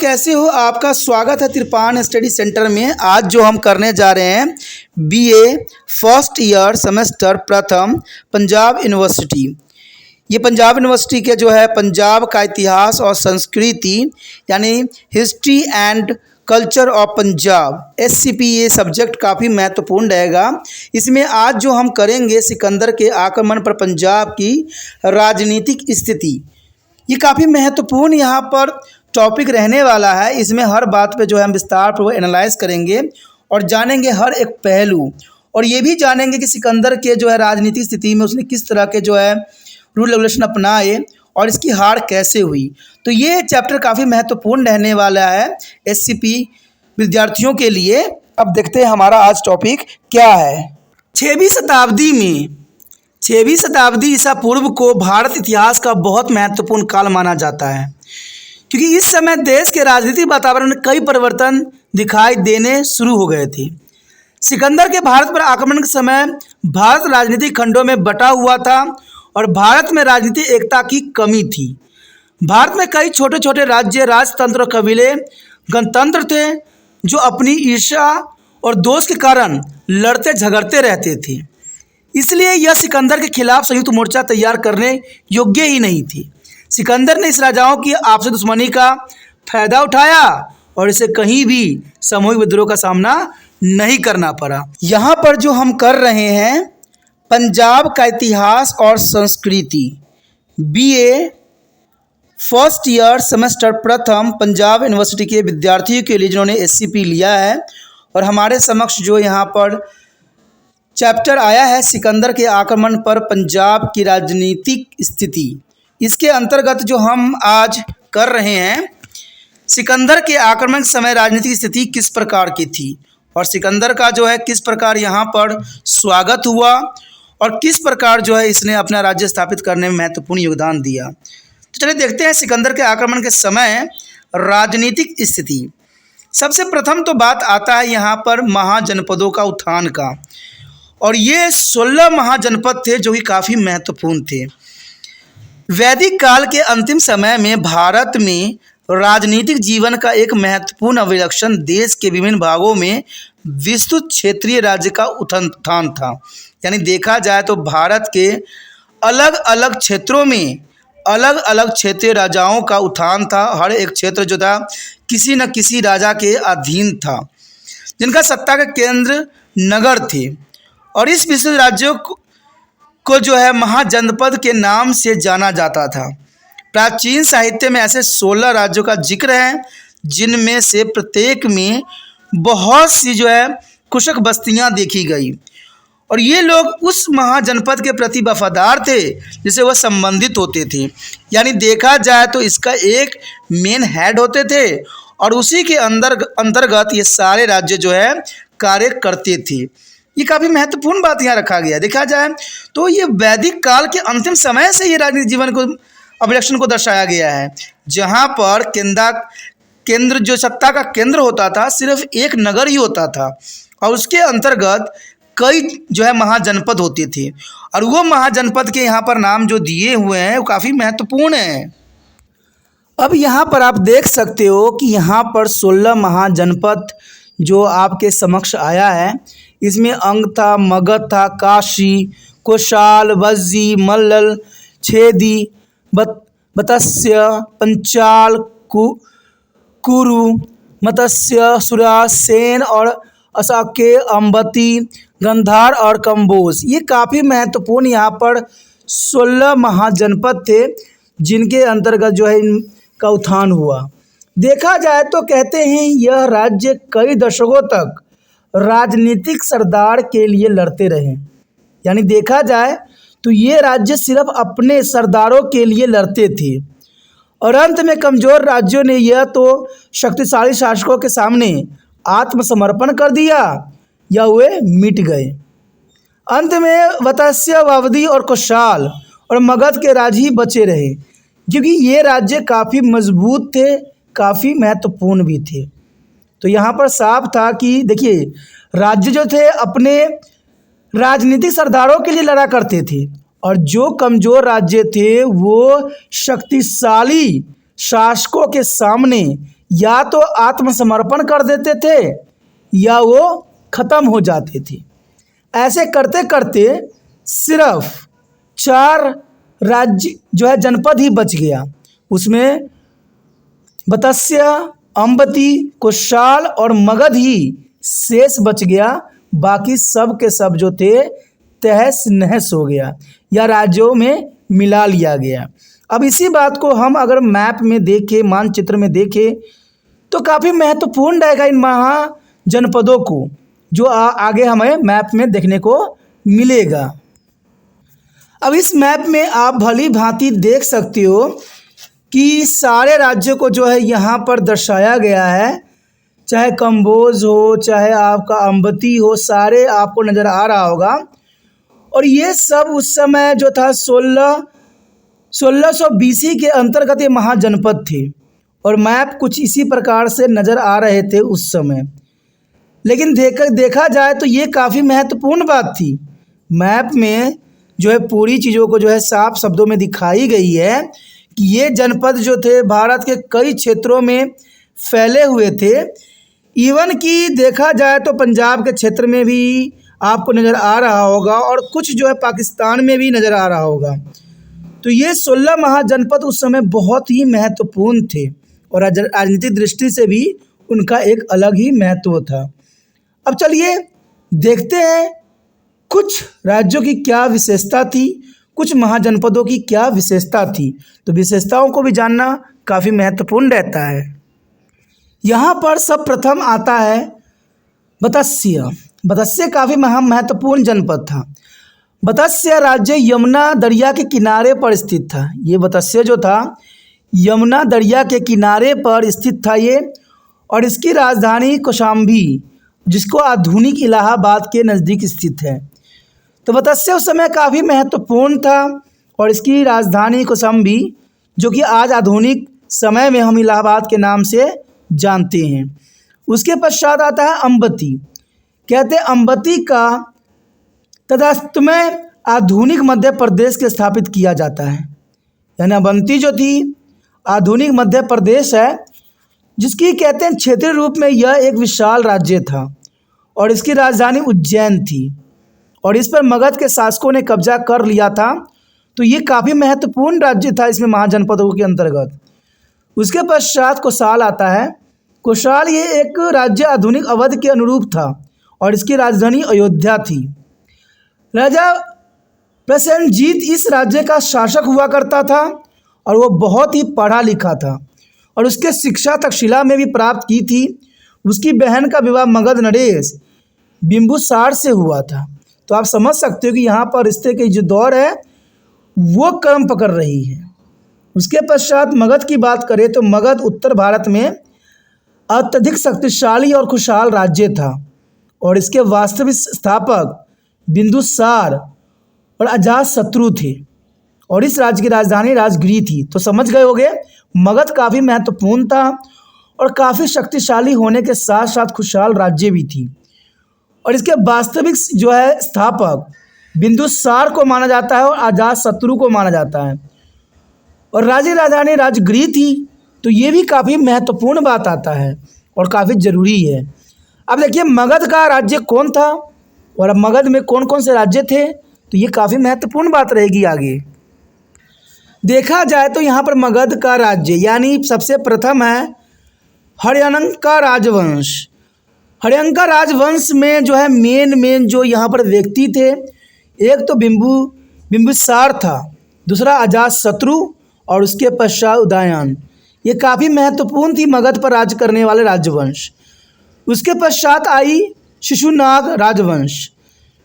कैसे हो? आपका स्वागत है त्रिपान स्टडी सेंटर में। आज जो हम करने जा रहे हैं बीए फर्स्ट ईयर सेमेस्टर प्रथम पंजाब यूनिवर्सिटी। ये पंजाब यूनिवर्सिटी के जो है पंजाब का इतिहास और संस्कृति यानी history and culture of Punjab SCP ये सब्जेक्ट काफ़ी महत्वपूर्ण रहेगा। इसमें आज जो हम करेंगे सिकंदर के आक्रमण पर पंजाब की राजनीतिक स्थिति। ये काफ़ी महत्वपूर्ण यहाँ पर टॉपिक रहने वाला है। इसमें हर बात पे जो है हम विस्तार पूर्वक एनालाइज करेंगे और जानेंगे हर एक पहलू, और ये भी जानेंगे कि सिकंदर के जो है राजनीतिक स्थिति में उसने किस तरह के जो है रूल रेगुलेशन अपनाए और इसकी हार कैसे हुई। तो ये चैप्टर काफ़ी महत्वपूर्ण रहने वाला है SCP विद्यार्थियों के लिए। अब देखते हैं हमारा आज टॉपिक क्या है। 6वीं शताब्दी ईसा पूर्व को भारत इतिहास का बहुत महत्वपूर्ण काल माना जाता है, क्योंकि इस समय देश के राजनीतिक वातावरण में कई परिवर्तन दिखाई देने शुरू हो गए थे। सिकंदर के भारत पर आक्रमण के समय भारत राजनीतिक खंडों में बटा हुआ था और भारत में राजनीतिक एकता की कमी थी। भारत में कई छोटे छोटे राज्य, राजतंत्र और कबीले गणतंत्र थे जो अपनी ईर्ष्या और दोष के कारण लड़ते झगड़ते रहते थे। इसलिए यह सिकंदर के खिलाफ संयुक्त मोर्चा तैयार करने योग्य ही नहीं थी। सिकंदर ने इस राजाओं की आपसी दुश्मनी का फायदा उठाया और इसे कहीं भी सामूहिक विद्रोह का सामना नहीं करना पड़ा। यहाँ पर जो हम कर रहे हैं पंजाब का इतिहास और संस्कृति, BA फर्स्ट ईयर सेमेस्टर प्रथम पंजाब यूनिवर्सिटी के विद्यार्थियों के लिए जिन्होंने SCP लिया है, और हमारे समक्ष जो यहाँ पर चैप्टर आया है सिकंदर के आक्रमण पर पंजाब की राजनीतिक स्थिति। इसके अंतर्गत जो हम आज कर रहे हैं सिकंदर के आक्रमण के समय राजनीतिक स्थिति किस प्रकार की थी और सिकंदर का जो है किस प्रकार यहाँ पर स्वागत हुआ और किस प्रकार जो है इसने अपना राज्य स्थापित करने में महत्वपूर्ण योगदान दिया। तो चलिए देखते हैं सिकंदर के आक्रमण के समय राजनीतिक स्थिति। सबसे प्रथम तो बात आता है यहाँ पर महाजनपदों का उत्थान का, और ये 16 महाजनपद थे जो कि काफ़ी महत्वपूर्ण थे। वैदिक काल के अंतिम समय में भारत में राजनीतिक जीवन का एक महत्वपूर्ण अभिलक्षण देश के विभिन्न भागों में विस्तृत क्षेत्रीय राज्य का उत्थान था। यानी देखा जाए तो भारत के अलग अलग क्षेत्रों में अलग अलग क्षेत्रीय राजाओं का उत्थान था। हर एक क्षेत्र जो था किसी न किसी राजा के अधीन था, जिनका सत्ता के केंद्र नगर थे, और इस विस्तृत राज्यों को जो है महाजनपद के नाम से जाना जाता था। प्राचीन साहित्य में ऐसे 16 राज्यों का जिक्र है, जिनमें से प्रत्येक में बहुत सी जो है कुशक बस्तियां देखी गई, और ये लोग उस महाजनपद के प्रति वफादार थे जिसे वह संबंधित होते थे। यानी देखा जाए तो इसका एक मेन हेड होते थे और उसी के अंतर्गत ये सारे राज्य जो है कार्य करते थे। ये काफ़ी महत्वपूर्ण बात यहाँ रखा गया। देखा जाए तो ये वैदिक काल के अंतिम समय से ये राजनीतिक जीवन को अभिलक्षण को दर्शाया गया है, जहाँ पर केंद्र जो सत्ता का केंद्र होता था सिर्फ एक नगर ही होता था, और उसके अंतर्गत कई जो है महाजनपद होते थे, और वो महाजनपद के यहाँ पर नाम जो दिए हुए हैं वो काफ़ी महत्वपूर्ण हैं। अब यहाँ पर आप देख सकते हो कि यहाँ पर 16 महाजनपद जो आपके समक्ष आया है, इसमें अंग था, मगध था, काशी, कोशाल, वज्जी, मल्ल, छेदी, मत्स्य, पंचाल, कुरु, मत्स्य, सुरा, सेन और असाके, अम्बती, गंधार और कंबोज। ये काफ़ी महत्वपूर्ण यहाँ पर 16 महाजनपद थे जिनके अंतर्गत जो है इनका उत्थान हुआ। देखा जाए तो कहते हैं यह राज्य कई दशकों तक राजनीतिक सरदार के लिए लड़ते रहे। यानी देखा जाए तो ये राज्य सिर्फ अपने सरदारों के लिए लड़ते थे, और अंत में कमज़ोर राज्यों ने यह तो शक्तिशाली शासकों के सामने आत्मसमर्पण कर दिया या वे मिट गए। अंत में मत्स्य, वावदी और कोशाल और मगध के राज्य ही बचे रहे, क्योंकि ये राज्य काफ़ी मजबूत थे, काफ़ी महत्वपूर्ण भी थे। तो यहाँ पर साफ था कि देखिए राज्य जो थे अपने राजनीतिक सरदारों के लिए लड़ा करते थे, और जो कमज़ोर राज्य थे वो शक्तिशाली शासकों के सामने या तो आत्मसमर्पण कर देते थे या वो खत्म हो जाते थे। ऐसे करते करते सिर्फ 4 राज्य जो है जनपद ही बच गया। उसमें मत्स्य, अम्बती, कुशाल और मगध ही शेष बच गया। बाकी सब के सब जो थे तहस नहस हो गया या राज्यों में मिला लिया गया। अब इसी बात को हम अगर मैप में देखें, मानचित्र में देखें, तो काफ़ी महत्वपूर्ण रहेगा इन महाजनपदों को, जो आगे हमें मैप में देखने को मिलेगा। अब इस मैप में आप भली भांति देख सकते हो कि सारे राज्यों को जो है यहाँ पर दर्शाया गया है, चाहे कंबोज हो, चाहे आपका अम्बती हो, सारे आपको नज़र आ रहा होगा। और ये सब उस समय जो था 1600 BC के अंतर्गत ये महाजनपद थे और मैप कुछ इसी प्रकार से नज़र आ रहे थे उस समय। लेकिन देखा जाए तो ये काफ़ी महत्वपूर्ण बात थी। मैप में जो है पूरी चीज़ों को जो है साफ शब्दों में दिखाई गई है कि ये जनपद जो थे भारत के कई क्षेत्रों में फैले हुए थे। इवन कि देखा जाए तो पंजाब के क्षेत्र में भी आपको नज़र आ रहा होगा और कुछ जो है पाकिस्तान में भी नज़र आ रहा होगा। तो ये 16 महाजनपद उस समय बहुत ही महत्वपूर्ण थे और राजनीतिक दृष्टि से भी उनका एक अलग ही महत्व था। अब चलिए देखते हैं कुछ राज्यों की क्या विशेषता थी, कुछ महाजनपदों की क्या विशेषता थी। तो विशेषताओं को भी जानना काफ़ी महत्वपूर्ण रहता है। यहाँ पर सब प्रथम आता है मत्स्य। मत्स्य काफ़ी महत्वपूर्ण जनपद था। मत्स्य राज्य यमुना दरिया के किनारे पर स्थित था। ये मत्स्य जो था यमुना दरिया के किनारे पर स्थित था ये, और इसकी राजधानी कौशाम्बी, जिसको आधुनिक इलाहाबाद के नज़दीक स्थित है। तो मत्स्य उस समय काफ़ी महत्वपूर्ण था और इसकी राजधानी कौशाम्बी, जो कि आज आधुनिक समय में हम इलाहाबाद के नाम से जानते हैं। उसके पश्चात आता है अम्बती। कहते हैं अम्बती का तदस्त में आधुनिक मध्य प्रदेश के स्थापित किया जाता है। यानी अवंती जो थी आधुनिक मध्य प्रदेश है, जिसकी कहते हैं क्षेत्रीय रूप में यह एक विशाल राज्य था और इसकी राजधानी उज्जैन थी और इस पर मगध के शासकों ने कब्जा कर लिया था। तो ये काफ़ी महत्वपूर्ण राज्य था इसमें महाजनपदों के अंतर्गत। उसके पश्चात कुशाल आता है। कुशाल ये एक राज्य आधुनिक अवध के अनुरूप था और इसकी राजधानी अयोध्या थी। राजा प्रसेनजीत इस राज्य का शासक हुआ करता था और वो बहुत ही पढ़ा लिखा था और उसके शिक्षा तक्षशिला में भी प्राप्त की थी। उसकी बहन का विवाह मगध नरेश बिंबुसार से हुआ था। तो आप समझ सकते हो कि यहाँ पर रिश्ते की जो दौर है वो क्रम पकड़ रही है। उसके पश्चात मगध की बात करें तो मगध उत्तर भारत में अत्यधिक शक्तिशाली और खुशहाल राज्य था और इसके वास्तविक स्थापक बिंदुसार और अजातशत्रु थे और इस राज्य की राजधानी राजगृह थी। तो समझ गए होंगे मगध काफ़ी महत्वपूर्ण था और काफ़ी शक्तिशाली होने के साथ साथ खुशहाल राज्य भी थी और इसके वास्तविक जो है स्थापक बिंदुसार को माना जाता है और अजातशत्रु को माना जाता है और राज्य राजधानी राजगृह थी। तो ये भी काफ़ी महत्वपूर्ण बात आता है और काफ़ी ज़रूरी है। अब देखिए मगध का राज्य कौन था और अब मगध में कौन कौन से राज्य थे, तो ये काफ़ी महत्वपूर्ण बात रहेगी आगे। देखा जाए तो यहाँ पर मगध का राज्य यानी सबसे प्रथम है हर्यंका राजवंश। हर्यंका राजवंश में जो है मेन जो यहाँ पर व्यक्ति थे, एक तो बिंबुसार था, दूसरा अजातशत्रु और उसके पश्चात उदयन। ये काफ़ी महत्वपूर्ण थी मगध पर राज्य करने वाले राजवंश। उसके पश्चात आई शिशुनाग राजवंश।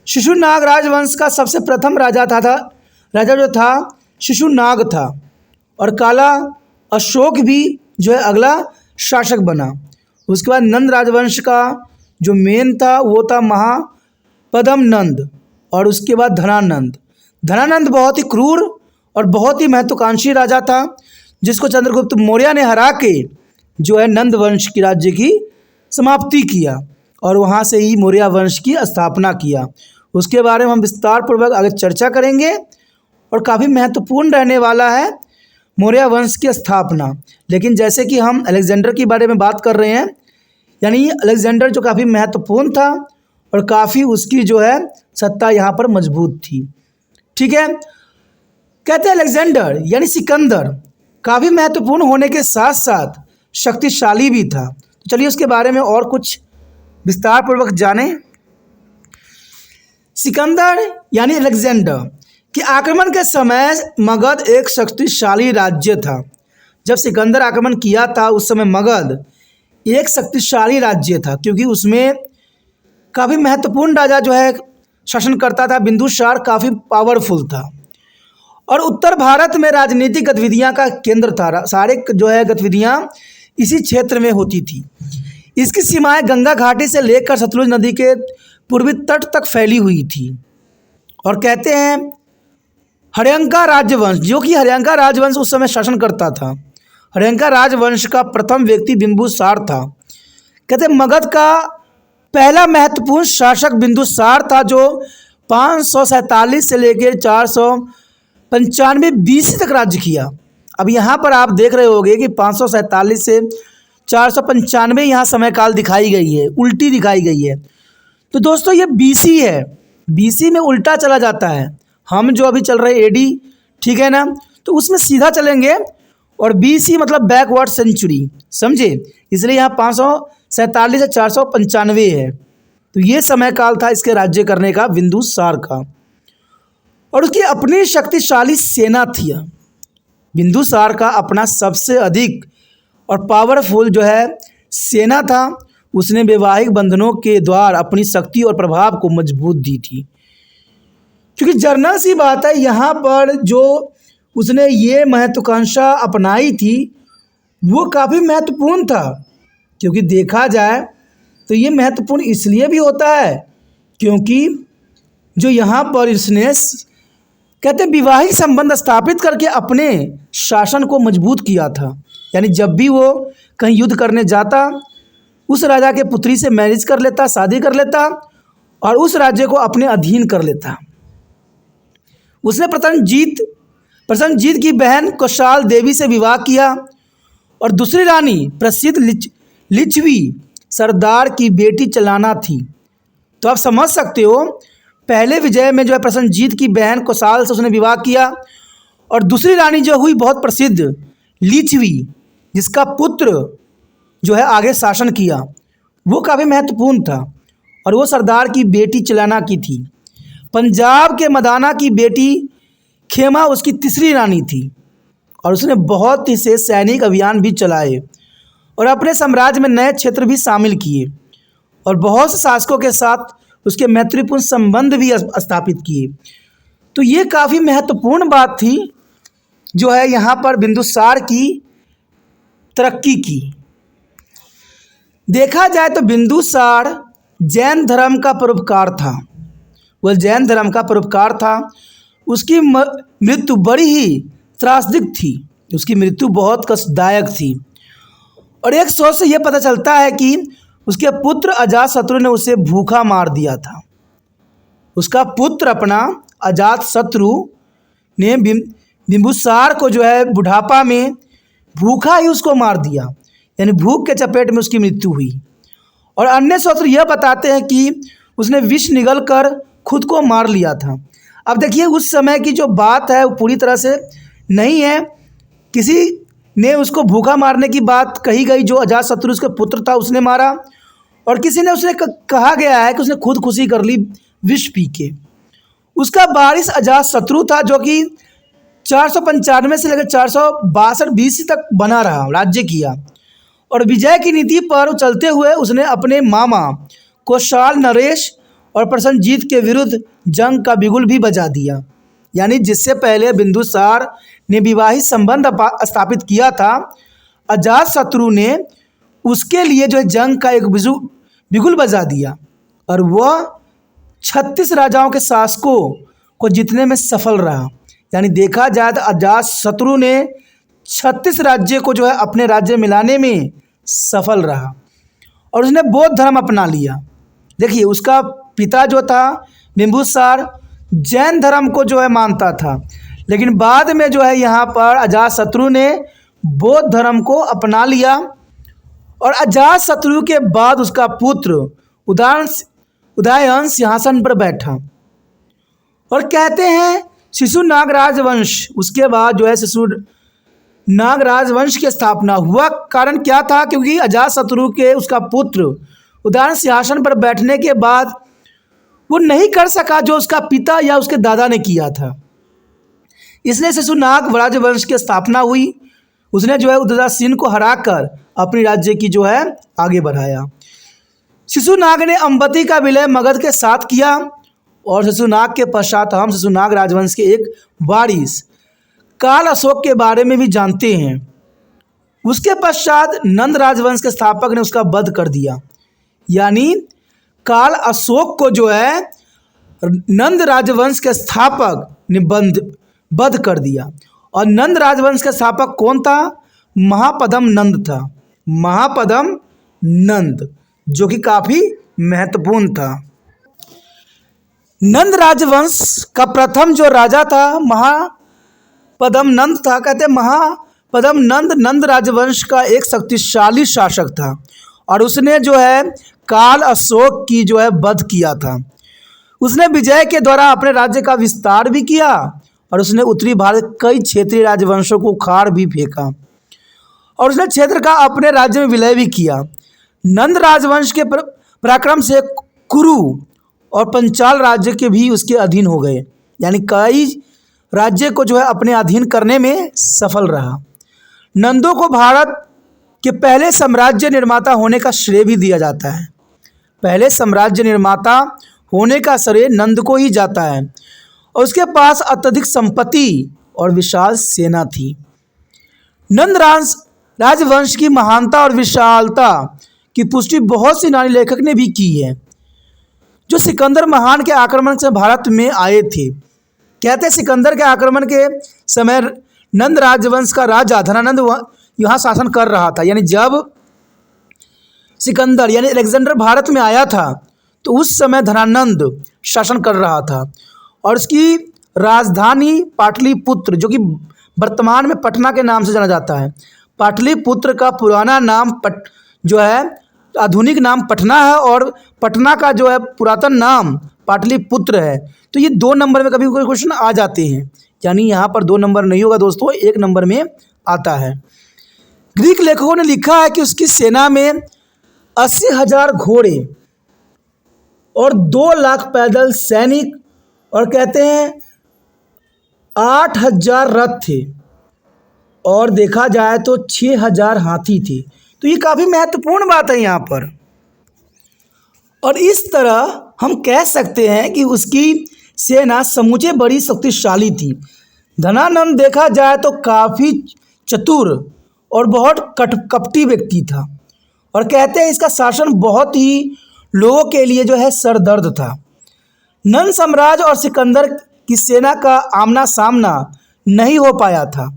शिशुनाग राजवंश का सबसे प्रथम राजा जो था शिशुनाग था और काला अशोक भी जो है अगला शासक बना। उसके बाद नंद राजवंश का जो मेन था वो था महापद्म नंद और उसके बाद धनानंद। धनानंद बहुत ही क्रूर और बहुत ही महत्वाकांक्षी राजा था, जिसको चंद्रगुप्त मौर्य ने हरा के जो है नंद वंश की राज्य की समाप्ति किया और वहाँ से ही मौर्य वंश की स्थापना किया। उसके बारे में हम विस्तार पूर्वक आगे चर्चा करेंगे और काफ़ी महत्वपूर्ण रहने वाला है। मौर्य वंश की स्थापना। लेकिन जैसे कि हम अलेक्जेंडर के बारे में बात कर रहे हैं, यानी अलेक्जेंडर जो काफ़ी महत्वपूर्ण था और काफ़ी उसकी जो है सत्ता यहाँ पर मजबूत थी। ठीक है, कहते हैं अलेक्जेंडर यानी सिकंदर काफ़ी महत्वपूर्ण होने के साथ साथ शक्तिशाली भी था। तो चलिए उसके बारे में और कुछ विस्तार पूर्वक जानें। सिकंदर यानी अलेक्जेंडर के आक्रमण के समय मगध एक शक्तिशाली राज्य था। जब सिकंदर आक्रमण किया था उस समय मगध एक शक्तिशाली राज्य था, क्योंकि उसमें काफ़ी महत्वपूर्ण राजा जो है शासन करता था। बिंदुसार काफ़ी पावरफुल था और उत्तर भारत में राजनीतिक गतिविधियां का केंद्र था। सारे जो है गतिविधियां इसी क्षेत्र में होती थी। इसकी सीमाएं गंगा घाटी से लेकर सतलुज नदी के पूर्वी तट तक फैली हुई थी। और कहते हैं हर्यंका राजवंश, जो कि हर्यंका राजवंश उस समय शासन करता था। हर्यंका राजवंश का प्रथम व्यक्ति बिंदुसार था। कहते हैं मगध का पहला महत्वपूर्ण शासक बिंदुसार था, जो 547 से लेकर 495 BC तक राज्य किया। अब यहाँ पर आप देख रहे होंगे कि 547 से 495 यहाँ समय काल दिखाई गई है, उल्टी दिखाई गई है। तो दोस्तों ये BC है, BC में उल्टा चला जाता है। हम जो अभी चल रहे AD, ठीक है ना, तो उसमें सीधा चलेंगे और BC मतलब बैकवर्ड सेंचुरी, समझे, इसलिए यहाँ 547 से 495 है। तो ये समय काल था इसके राज्य करने का बिंदुसार का, और उसकी अपनी शक्तिशाली सेना थी। बिंदुसार का अपना सबसे अधिक और पावरफुल जो है सेना था। उसने वैवाहिक बंधनों के द्वारा अपनी शक्ति और प्रभाव को मजबूत दी थी। क्योंकि जर्नल सी बात है, यहाँ पर जो उसने ये महत्वाकांक्षा अपनाई थी वो काफ़ी महत्वपूर्ण था। क्योंकि देखा जाए तो ये महत्वपूर्ण इसलिए भी होता है क्योंकि जो यहाँ पर इसने कहते हैं विवाहिक संबंध स्थापित करके अपने शासन को मजबूत किया था। यानी जब भी वो कहीं युद्ध करने जाता, उस राजा के पुत्री से मैरिज कर लेता, शादी कर लेता और उस राज्य को अपने अधीन कर लेता। उसने प्रसन्नजीत की बहन कौशाल देवी से विवाह किया और दूसरी रानी प्रसिद्ध लिच्छवी सरदार की बेटी चलाना थी। तो आप समझ सकते हो, पहले विजय में जो है प्रसन्नजीत की बहन कौशाल से उसने विवाह किया और दूसरी रानी जो हुई बहुत प्रसिद्ध लिच्छवी, जिसका पुत्र जो है आगे शासन किया, वो काफ़ी महत्वपूर्ण था और वो सरदार की बेटी चलाना की थी। पंजाब के मदाना की बेटी खेमा उसकी तीसरी रानी थी और उसने बहुत ही से सैनिक अभियान भी चलाए और अपने साम्राज्य में नए क्षेत्र भी शामिल किए और बहुत से शासकों के साथ उसके मैत्रीपूर्ण संबंध भी स्थापित किए। तो ये काफ़ी महत्वपूर्ण बात थी जो है यहाँ पर बिंदुसार की तरक्की की। देखा जाए तो बिंदुसार जैन धर्म का परोपकार था। वह जैन धर्म का परोपकार था। उसकी मृत्यु बड़ी ही त्रासदिक थी, उसकी मृत्यु बहुत कष्टदायक थी और एक सोच से यह पता चलता है कि उसके पुत्र अजातशत्रु ने उसे भूखा मार दिया था। उसका पुत्र अपना अजातशत्रु ने बिंदुसार को जो है बुढ़ापा में भूखा ही उसको मार दिया, यानी भूख के चपेट में उसकी मृत्यु हुई। और अन्य सूत्र यह बताते हैं कि उसने विष निगल कर खुद को मार लिया था। अब देखिए उस समय की जो बात है वो पूरी तरह से नहीं है, किसी ने उसको भूखा मारने की बात कही गई, जो अजातशत्रु उसका पुत्र था उसने मारा, और किसी ने उसने कहा गया है कि उसने खुदकुशी कर ली विष पी के। उसका वारिस अजातशत्रु था जो कि 495 से लेकर 462 BC तक बना रहा, राज्य किया और विजय की नीति पर चलते हुए उसने अपने मामा कौशाल नरेश और प्रसन्नजीत के विरुद्ध जंग का बिगुल भी बजा दिया। यानी जिससे पहले बिंदुसार ने विवाहित संबंध स्थापित किया था, अजातशत्रु ने उसके लिए जो है जंग का एक बिगुल बजा दिया और वह 36 राजाओं के शासकों को जीतने में सफल रहा। यानी देखा जाए तो अजातशत्रु ने 36 राज्य को जो है अपने राज्य में लाने में सफल रहा और उसने बौद्ध धर्म अपना लिया। देखिए उसका पिता जो था बिंदुसार जैन धर्म को जो है मानता था, लेकिन बाद में जो है यहाँ पर अजातशत्रु ने बौद्ध धर्म को अपना लिया और अजातशत्रु के बाद उसका पुत्र उदयन सिंहासन पर बैठा। और कहते हैं शिशुनाग राजवंश, उसके बाद जो है शिशुनाग राजवंश की स्थापना हुआ। कारण क्या था? क्योंकि अजातशत्रु के उसका पुत्र उदयन सिंहासन पर बैठने के बाद वो नहीं कर सका जो उसका पिता या उसके दादा ने किया था, इसलिए शिशुनाग राजवंश की स्थापना हुई। उसने जो है उदयसिंह को हराकर अपनी राज्य की जो है आगे बढ़ाया। शिशुनाग ने अम्बती का विलय मगध के साथ किया और शिशुनाग के पश्चात हम शिशुनाग राजवंश के एक वारिस काल अशोक के बारे में भी जानते हैं। उसके पश्चात नंद राजवंश के स्थापक ने उसका वध कर दिया, यानी काल अशोक को जो है नंद राजवंश के स्थापक ने वध कर दिया। और नंद राजवंश का स्थापक कौन था? महापद्म नंद था। महापद्म नंद, जो कि काफ़ी महत्वपूर्ण था। नंद राजवंश का प्रथम जो राजा था महापद्म नंद था। कहते महापद्म नंद नंद राजवंश का एक शक्तिशाली शासक था और उसने जो है काल अशोक की जो है वध किया था। उसने विजय के द्वारा अपने राज्य का विस्तार भी किया और उसने उत्तरी भारत कई क्षेत्रीय राजवंशों को उखाड़ भी फेंका और उसने क्षेत्र का अपने राज्य में विलय भी किया। नंद राजवंश के पराक्रम से कुरु और पंचाल राज्य के भी उसके अधीन हो गए, यानी कई राज्य को जो है अपने अधीन करने में सफल रहा। नंदों को भारत के पहले साम्राज्य निर्माता होने का श्रेय भी दिया जाता है। पहले साम्राज्य निर्माता होने का श्रेय नंद को ही जाता है और उसके पास अत्यधिक संपत्ति और विशाल सेना थी। नंद राजवंश की महानता और विशालता की पुष्टि बहुत सी नारी लेखक ने भी की है, जो सिकंदर महान के आक्रमण से भारत में आए थे। कहते हैं सिकंदर के आक्रमण के समय नंद राजवंश का राजा धनानंद यहाँ शासन कर रहा था। यानी जब सिकंदर यानी अलेक्जेंडर भारत में आया था तो उस समय धनानंद शासन कर रहा था और उसकी राजधानी पाटलिपुत्र, जो कि वर्तमान में पटना के नाम से जाना जाता है। पाटलिपुत्र का पुराना नाम जो है आधुनिक नाम पटना है और पटना का जो है पुरातन नाम पाटलिपुत्र है। तो ये 2 नंबर में कभी कोई क्वेश्चन आ जाते हैं, यानी यहाँ पर 2 नंबर नहीं होगा दोस्तों, 1 नंबर में आता है। ग्रीक लेखकों ने लिखा है कि उसकी सेना में 80,000 घोड़े और 2 लाख पैदल सैनिक और कहते हैं 8,000 रथ थे और देखा जाए तो 6,000 हाथी थे। तो ये काफ़ी महत्वपूर्ण बात है यहाँ पर। और इस तरह हम कह सकते हैं कि उसकी सेना समूचे बड़ी शक्तिशाली थी। धनानंद देखा जाए तो काफ़ी चतुर और बहुत कपटी व्यक्ति था और कहते हैं इसका शासन बहुत ही लोगों के लिए जो है सरदर्द था। नंद साम्राज्य और सिकंदर की सेना का आमना सामना नहीं हो पाया था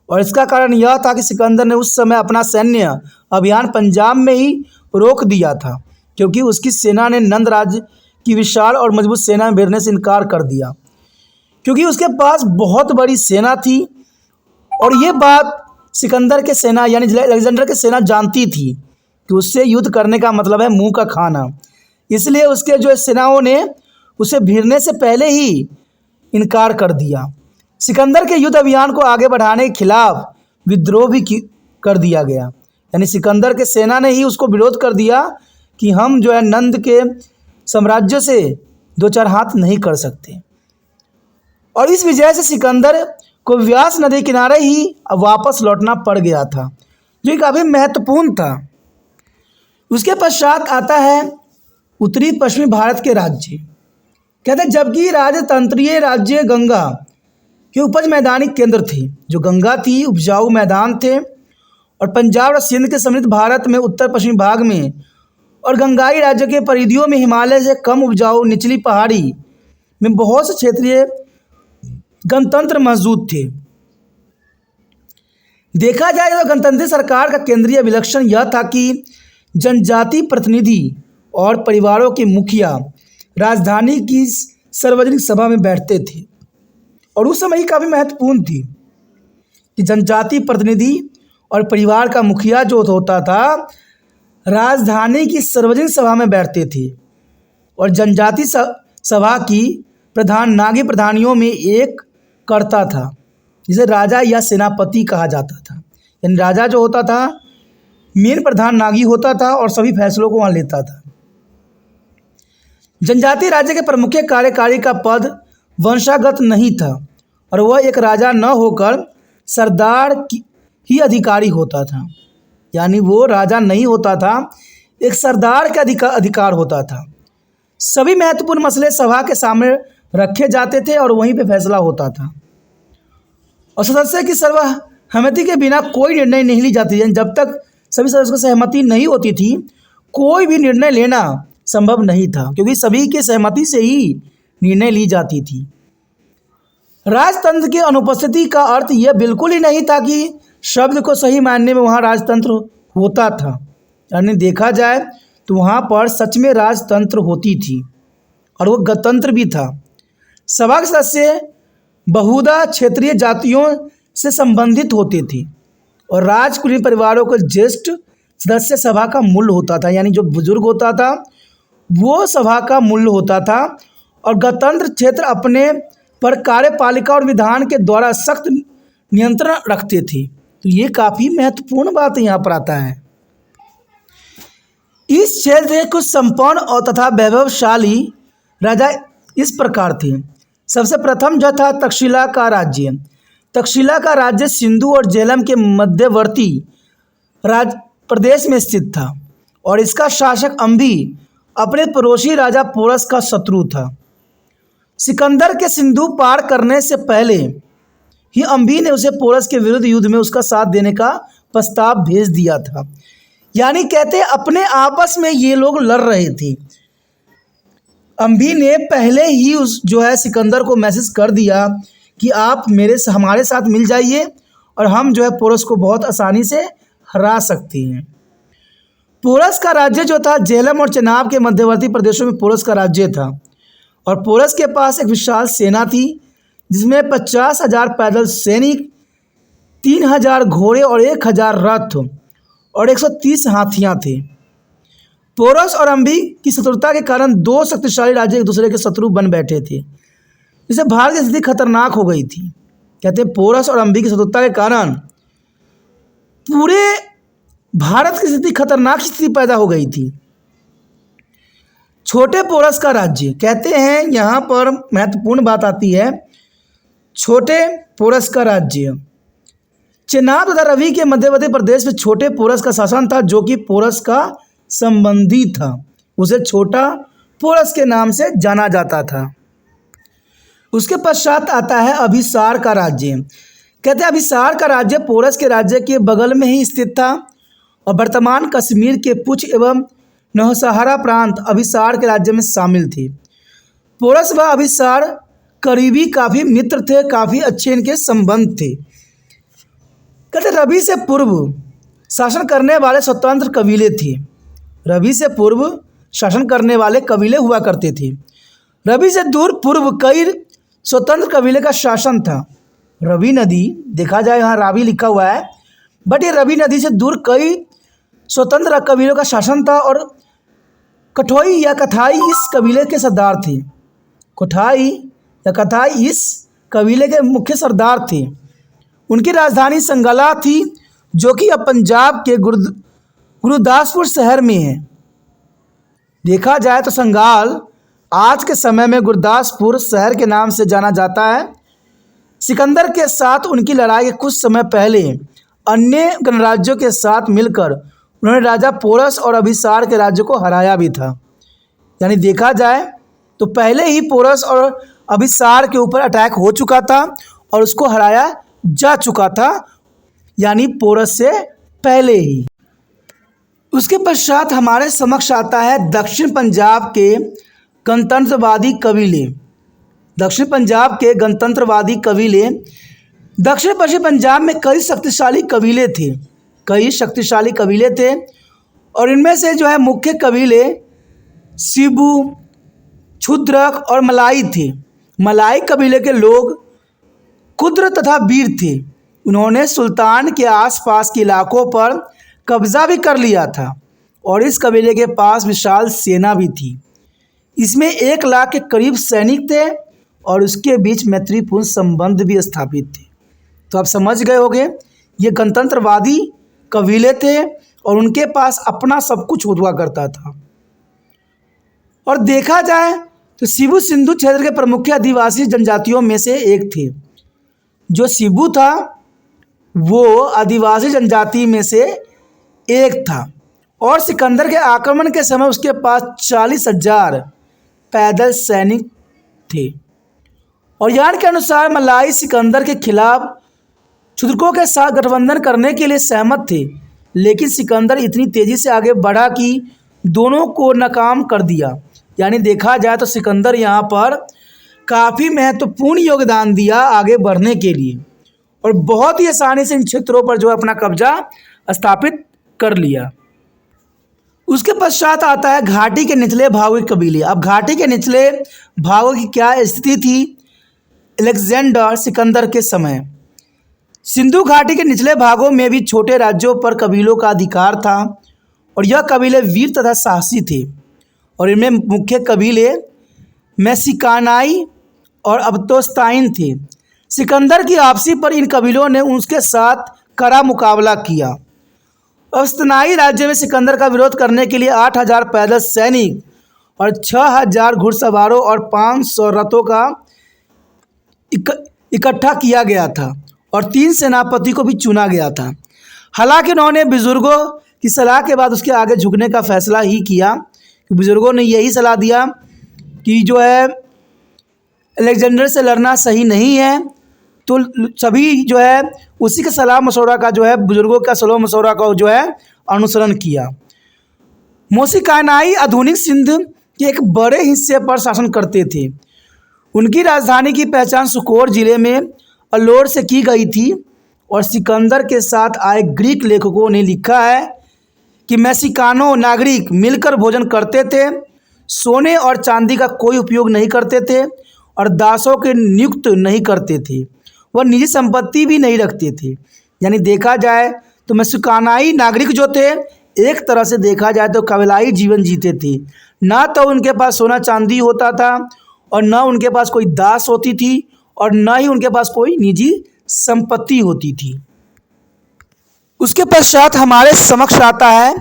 और इसका कारण यह था कि सिकंदर ने उस समय अपना सैन्य अभियान पंजाब में ही रोक दिया था, क्योंकि उसकी सेना ने नंद राज्य की विशाल और मजबूत सेना में भिड़ने से इनकार कर दिया, क्योंकि उसके पास बहुत बड़ी सेना थी और ये बात सिकंदर के सेना यानी अलेक्जेंडर की सेना जानती थी कि उससे युद्ध करने का मतलब है मुंह का खाना। इसलिए उसके जो सेनाओं ने उसे भिड़ने से पहले ही इनकार कर दिया। सिकंदर के युद्ध अभियान को आगे बढ़ाने के खिलाफ विद्रोह भी कर दिया गया, यानी सिकंदर के सेना ने ही उसको विरोध कर दिया कि हम जो है नंद के साम्राज्य से 2-4 हाथ नहीं कर सकते। और इस वजह से सिकंदर को व्यास नदी किनारे ही वापस लौटना पड़ गया था, जो काफ़ी महत्वपूर्ण था। उसके पश्चात आता है उत्तरी पश्चिमी भारत के राज्य। कहते हैं जबकि राजतंत्रीय राज्य गंगा के उपज मैदानी केंद्र थे, जो गंगा थी उपजाऊ मैदान थे, और पंजाब और सिंध के समृद्ध भारत में उत्तर पश्चिमी भाग में और गंगाई राज्य के परिधियों में हिमालय से कम उपजाऊ निचली पहाड़ी में बहुत से क्षेत्रीय गणतंत्र मौजूद थे। देखा जाए तो गणतंत्री सरकार का केंद्रीय विलक्षण यह था कि जनजाति प्रतिनिधि और परिवारों के मुखिया राजधानी की सार्वजनिक सभा में बैठते थे और उस समय ही काफ़ी महत्वपूर्ण थी कि जनजाति प्रतिनिधि और परिवार का मुखिया जो होता था राजधानी की सार्वजनिक सभा में बैठते थे और जनजाति सभा की प्रधान नागी प्रधानियों में एक करता था जिसे राजा या सेनापति कहा जाता था। यानी राजा जो होता था मेन प्रधान नागी होता था और सभी फैसलों को वहाँ लेता था। जनजातीय राज्य के प्रमुख कार्यकारी का पद वंशागत नहीं था और वह एक राजा न होकर सरदार ही अधिकारी होता था। यानी वो राजा नहीं होता था, एक सरदार का अधिकार होता था। सभी महत्वपूर्ण मसले सभा के सामने रखे जाते थे और वहीं पे फैसला होता था और सदस्य की सर्वसम्मति के बिना कोई निर्णय नहीं ली जाती। जब तक सभी सदस्यों की सहमति नहीं होती थी कोई भी निर्णय लेना संभव नहीं था, क्योंकि सभी की सहमति से ही निर्णय ली जाती थी। राजतंत्र की अनुपस्थिति का अर्थ यह बिल्कुल ही नहीं था कि शब्द को सही मायने में वहाँ राजतंत्र होता था। यानी देखा जाए तो वहाँ पर सच में राजतंत्र होती थी और वो गणतंत्र भी था। सभा के सदस्य बहुधा क्षेत्रीय जातियों से संबंधित होते थे और राजकुलीन परिवारों के ज्येष्ठ सदस्य सभा का मूल होता था। यानी जो बुजुर्ग होता था वो सभा का मूल्य होता था और गणतंत्र क्षेत्र अपने पर कार्यपालिका और विधान के द्वारा सख्त नियंत्रण रखते थे। तो ये काफ़ी महत्वपूर्ण बात यहाँ पर आता है। इस क्षेत्र के कुछ संपन्न और तथा वैभवशाली राजा इस प्रकार थे। सबसे प्रथम जो था तक्षशिला का राज्य। तक्षशिला का राज्य सिंधु और झेलम के मध्यवर्ती प्रदेश में स्थित था और इसका शासक अंबी अपने पड़ोसी राजा पोरस का शत्रु था। सिकंदर के सिंधु पार करने से पहले ही अंबी ने उसे पोरस के विरुद्ध युद्ध में उसका साथ देने का प्रस्ताव भेज दिया था। यानी कहते अपने आपस में ये लोग लड़ रहे थे। अंबी ने पहले ही उस जो है सिकंदर को मैसेज कर दिया कि आप हमारे साथ मिल जाइए और हम जो है पोरस को बहुत आसानी से हरा सकते हैं। पोरस का राज्य जो था झेलम और चेनाब के मध्यवर्ती प्रदेशों में पोरस का राज्य था और पोरस के पास एक विशाल सेना थी जिसमें 50,000 पैदल सैनिक, 3,000 घोड़े और 1,000 रथ और 130 हाथियां थे। पोरस और अंबी की शत्रुता के कारण दो शक्तिशाली राज्य एक दूसरे के शत्रु बन बैठे थे, जिससे भारत की स्थिति खतरनाक हो गई थी। कहते हैं पोरस और अंबी की शत्रुता के कारण पूरे भारत की स्थिति खतरनाक स्थिति पैदा हो गई थी। छोटे पोरस का राज्य, कहते हैं यहाँ पर महत्वपूर्ण बात आती है। छोटे पोरस का राज्य चेनाब तथा रवि के मध्यवर्ती प्रदेश में छोटे पोरस का शासन था, जो कि पोरस का संबंधी था। उसे छोटा पोरस के नाम से जाना जाता था। उसके पश्चात आता है अभिसार का राज्य। कहते हैं अभिसार का राज्य पोरस के राज्य के बगल में ही स्थित था और वर्तमान कश्मीर के पुंछ एवं नौशहरा प्रांत अभिसार के राज्य में शामिल थे। पोरस व अभिसार करीबी काफ़ी मित्र थे, काफ़ी अच्छे इनके संबंध थे। कहते रवि से पूर्व शासन करने वाले स्वतंत्र कबीले थे। रवि से पूर्व शासन करने वाले कबीले हुआ करते थे। रवि से दूर पूर्व कई स्वतंत्र कबीले का शासन था। रवि नदी, देखा जाए यहाँ रावी लिखा हुआ है, बट ये रवि नदी से दूर कई स्वतंत्र कबीलों का शासन था और कठोई या कथाई इस कबीले के सरदार थे। कोठाई या कथाई इस कबीले के मुख्य सरदार थे। उनकी राजधानी संगला थी, जो कि अब पंजाब के गुरदासपुर शहर में है। देखा जाए तो संगाल आज के समय में गुरदासपुर शहर के नाम से जाना जाता है। सिकंदर के साथ उनकी लड़ाई के कुछ समय पहले अन्य गणराज्यों के साथ मिलकर उन्होंने राजा पोरस और अभिसार के राज्य को हराया भी था। यानी देखा जाए तो पहले ही पोरस और अभिसार के ऊपर अटैक हो चुका था और उसको हराया जा चुका था, यानी पोरस से पहले ही। उसके पश्चात हमारे समक्ष आता है दक्षिण पंजाब के गणतंत्रवादी कबीले। दक्षिण पंजाब के गणतंत्रवादी कबीले, दक्षिण पश्चिम पंजाब में कई शक्तिशाली कबीले थे और इनमें से जो है मुख्य कबीले सिबू, क्षुद्रक और मलाई थे। मलाई कबीले के लोग क्षुद्र तथा वीर थे। उन्होंने सुल्तान के आसपास के इलाकों पर कब्जा भी कर लिया था और इस कबीले के पास विशाल सेना भी थी। इसमें 1 लाख के करीब सैनिक थे और उसके बीच मैत्रीपूर्ण संबंध भी स्थापित थे। तो आप समझ गए होंगे, ये गणतंत्रवादी कबीले थे और उनके पास अपना सब कुछ हुआ करता था। और देखा जाए तो शिबू सिंधु क्षेत्र के प्रमुख आदिवासी जनजातियों में से एक थे। जो शिबू था वो आदिवासी जनजाति में से एक था और सिकंदर के आक्रमण के समय उसके पास 40,000 पैदल सैनिक थे। और यान के अनुसार मलाई सिकंदर के खिलाफ क्षुद्रकों के साथ गठबंधन करने के लिए सहमत थे, लेकिन सिकंदर इतनी तेज़ी से आगे बढ़ा कि दोनों को नाकाम कर दिया। यानी देखा जाए तो सिकंदर यहाँ पर काफ़ी महत्वपूर्ण योगदान दिया आगे बढ़ने के लिए और बहुत ही आसानी से इन क्षेत्रों पर जो है अपना कब्जा स्थापित कर लिया। उसके पश्चात आता है घाटी के निचले भागों के कबीले। अब घाटी के निचले भागों की क्या स्थिति थी अलेक्जेंडर सिकंदर के समय? सिंधु घाटी के निचले भागों में भी छोटे राज्यों पर कबीलों का अधिकार था और यह कबीले वीर तथा साहसी थे और इनमें मुख्य कबीले मैसिकानाई और अबतोस्ताइन थे। सिकंदर की वापसी पर इन कबीलों ने उसके साथ कड़ा मुकाबला किया। अबतोस्तानी राज्य में सिकंदर का विरोध करने के लिए 8,000 पैदल सैनिक और 6,000 घुड़सवारों और 500 रथों का इकट्ठा किया गया था और 3 सेनापति को भी चुना गया था। हालांकि उन्होंने बुजुर्गों की सलाह के बाद उसके आगे झुकने का फैसला ही किया। बुजुर्गों ने यही सलाह दिया कि जो है अलेक्जेंडर से लड़ना सही नहीं है, तो सभी जो है उसी के सलाह मशवरा का जो है बुजुर्गों का सलाह मशवरा का जो है अनुसरण किया। मैसिकानाई आधुनिक सिंध के एक बड़े हिस्से पर शासन करते थे। उनकी राजधानी की पहचान सुकोर जिले में अल्लोर से की गई थी और सिकंदर के साथ आए ग्रीक लेखकों ने लिखा है कि मैसिकानो नागरिक मिलकर भोजन करते थे, सोने और चांदी का कोई उपयोग नहीं करते थे और दासों के नियुक्त नहीं करते थे। वह निजी संपत्ति भी नहीं रखते थे। यानी देखा जाए तो मैसिकानाई नागरिक जो थे एक तरह से देखा जाए तो कबीलाई जीवन जीते थे। ना तो उनके पास सोना चांदी होता था और न उनके पास कोई दास होती थी और न ही उनके पास कोई निजी संपत्ति होती थी। उसके पश्चात हमारे समक्ष आता है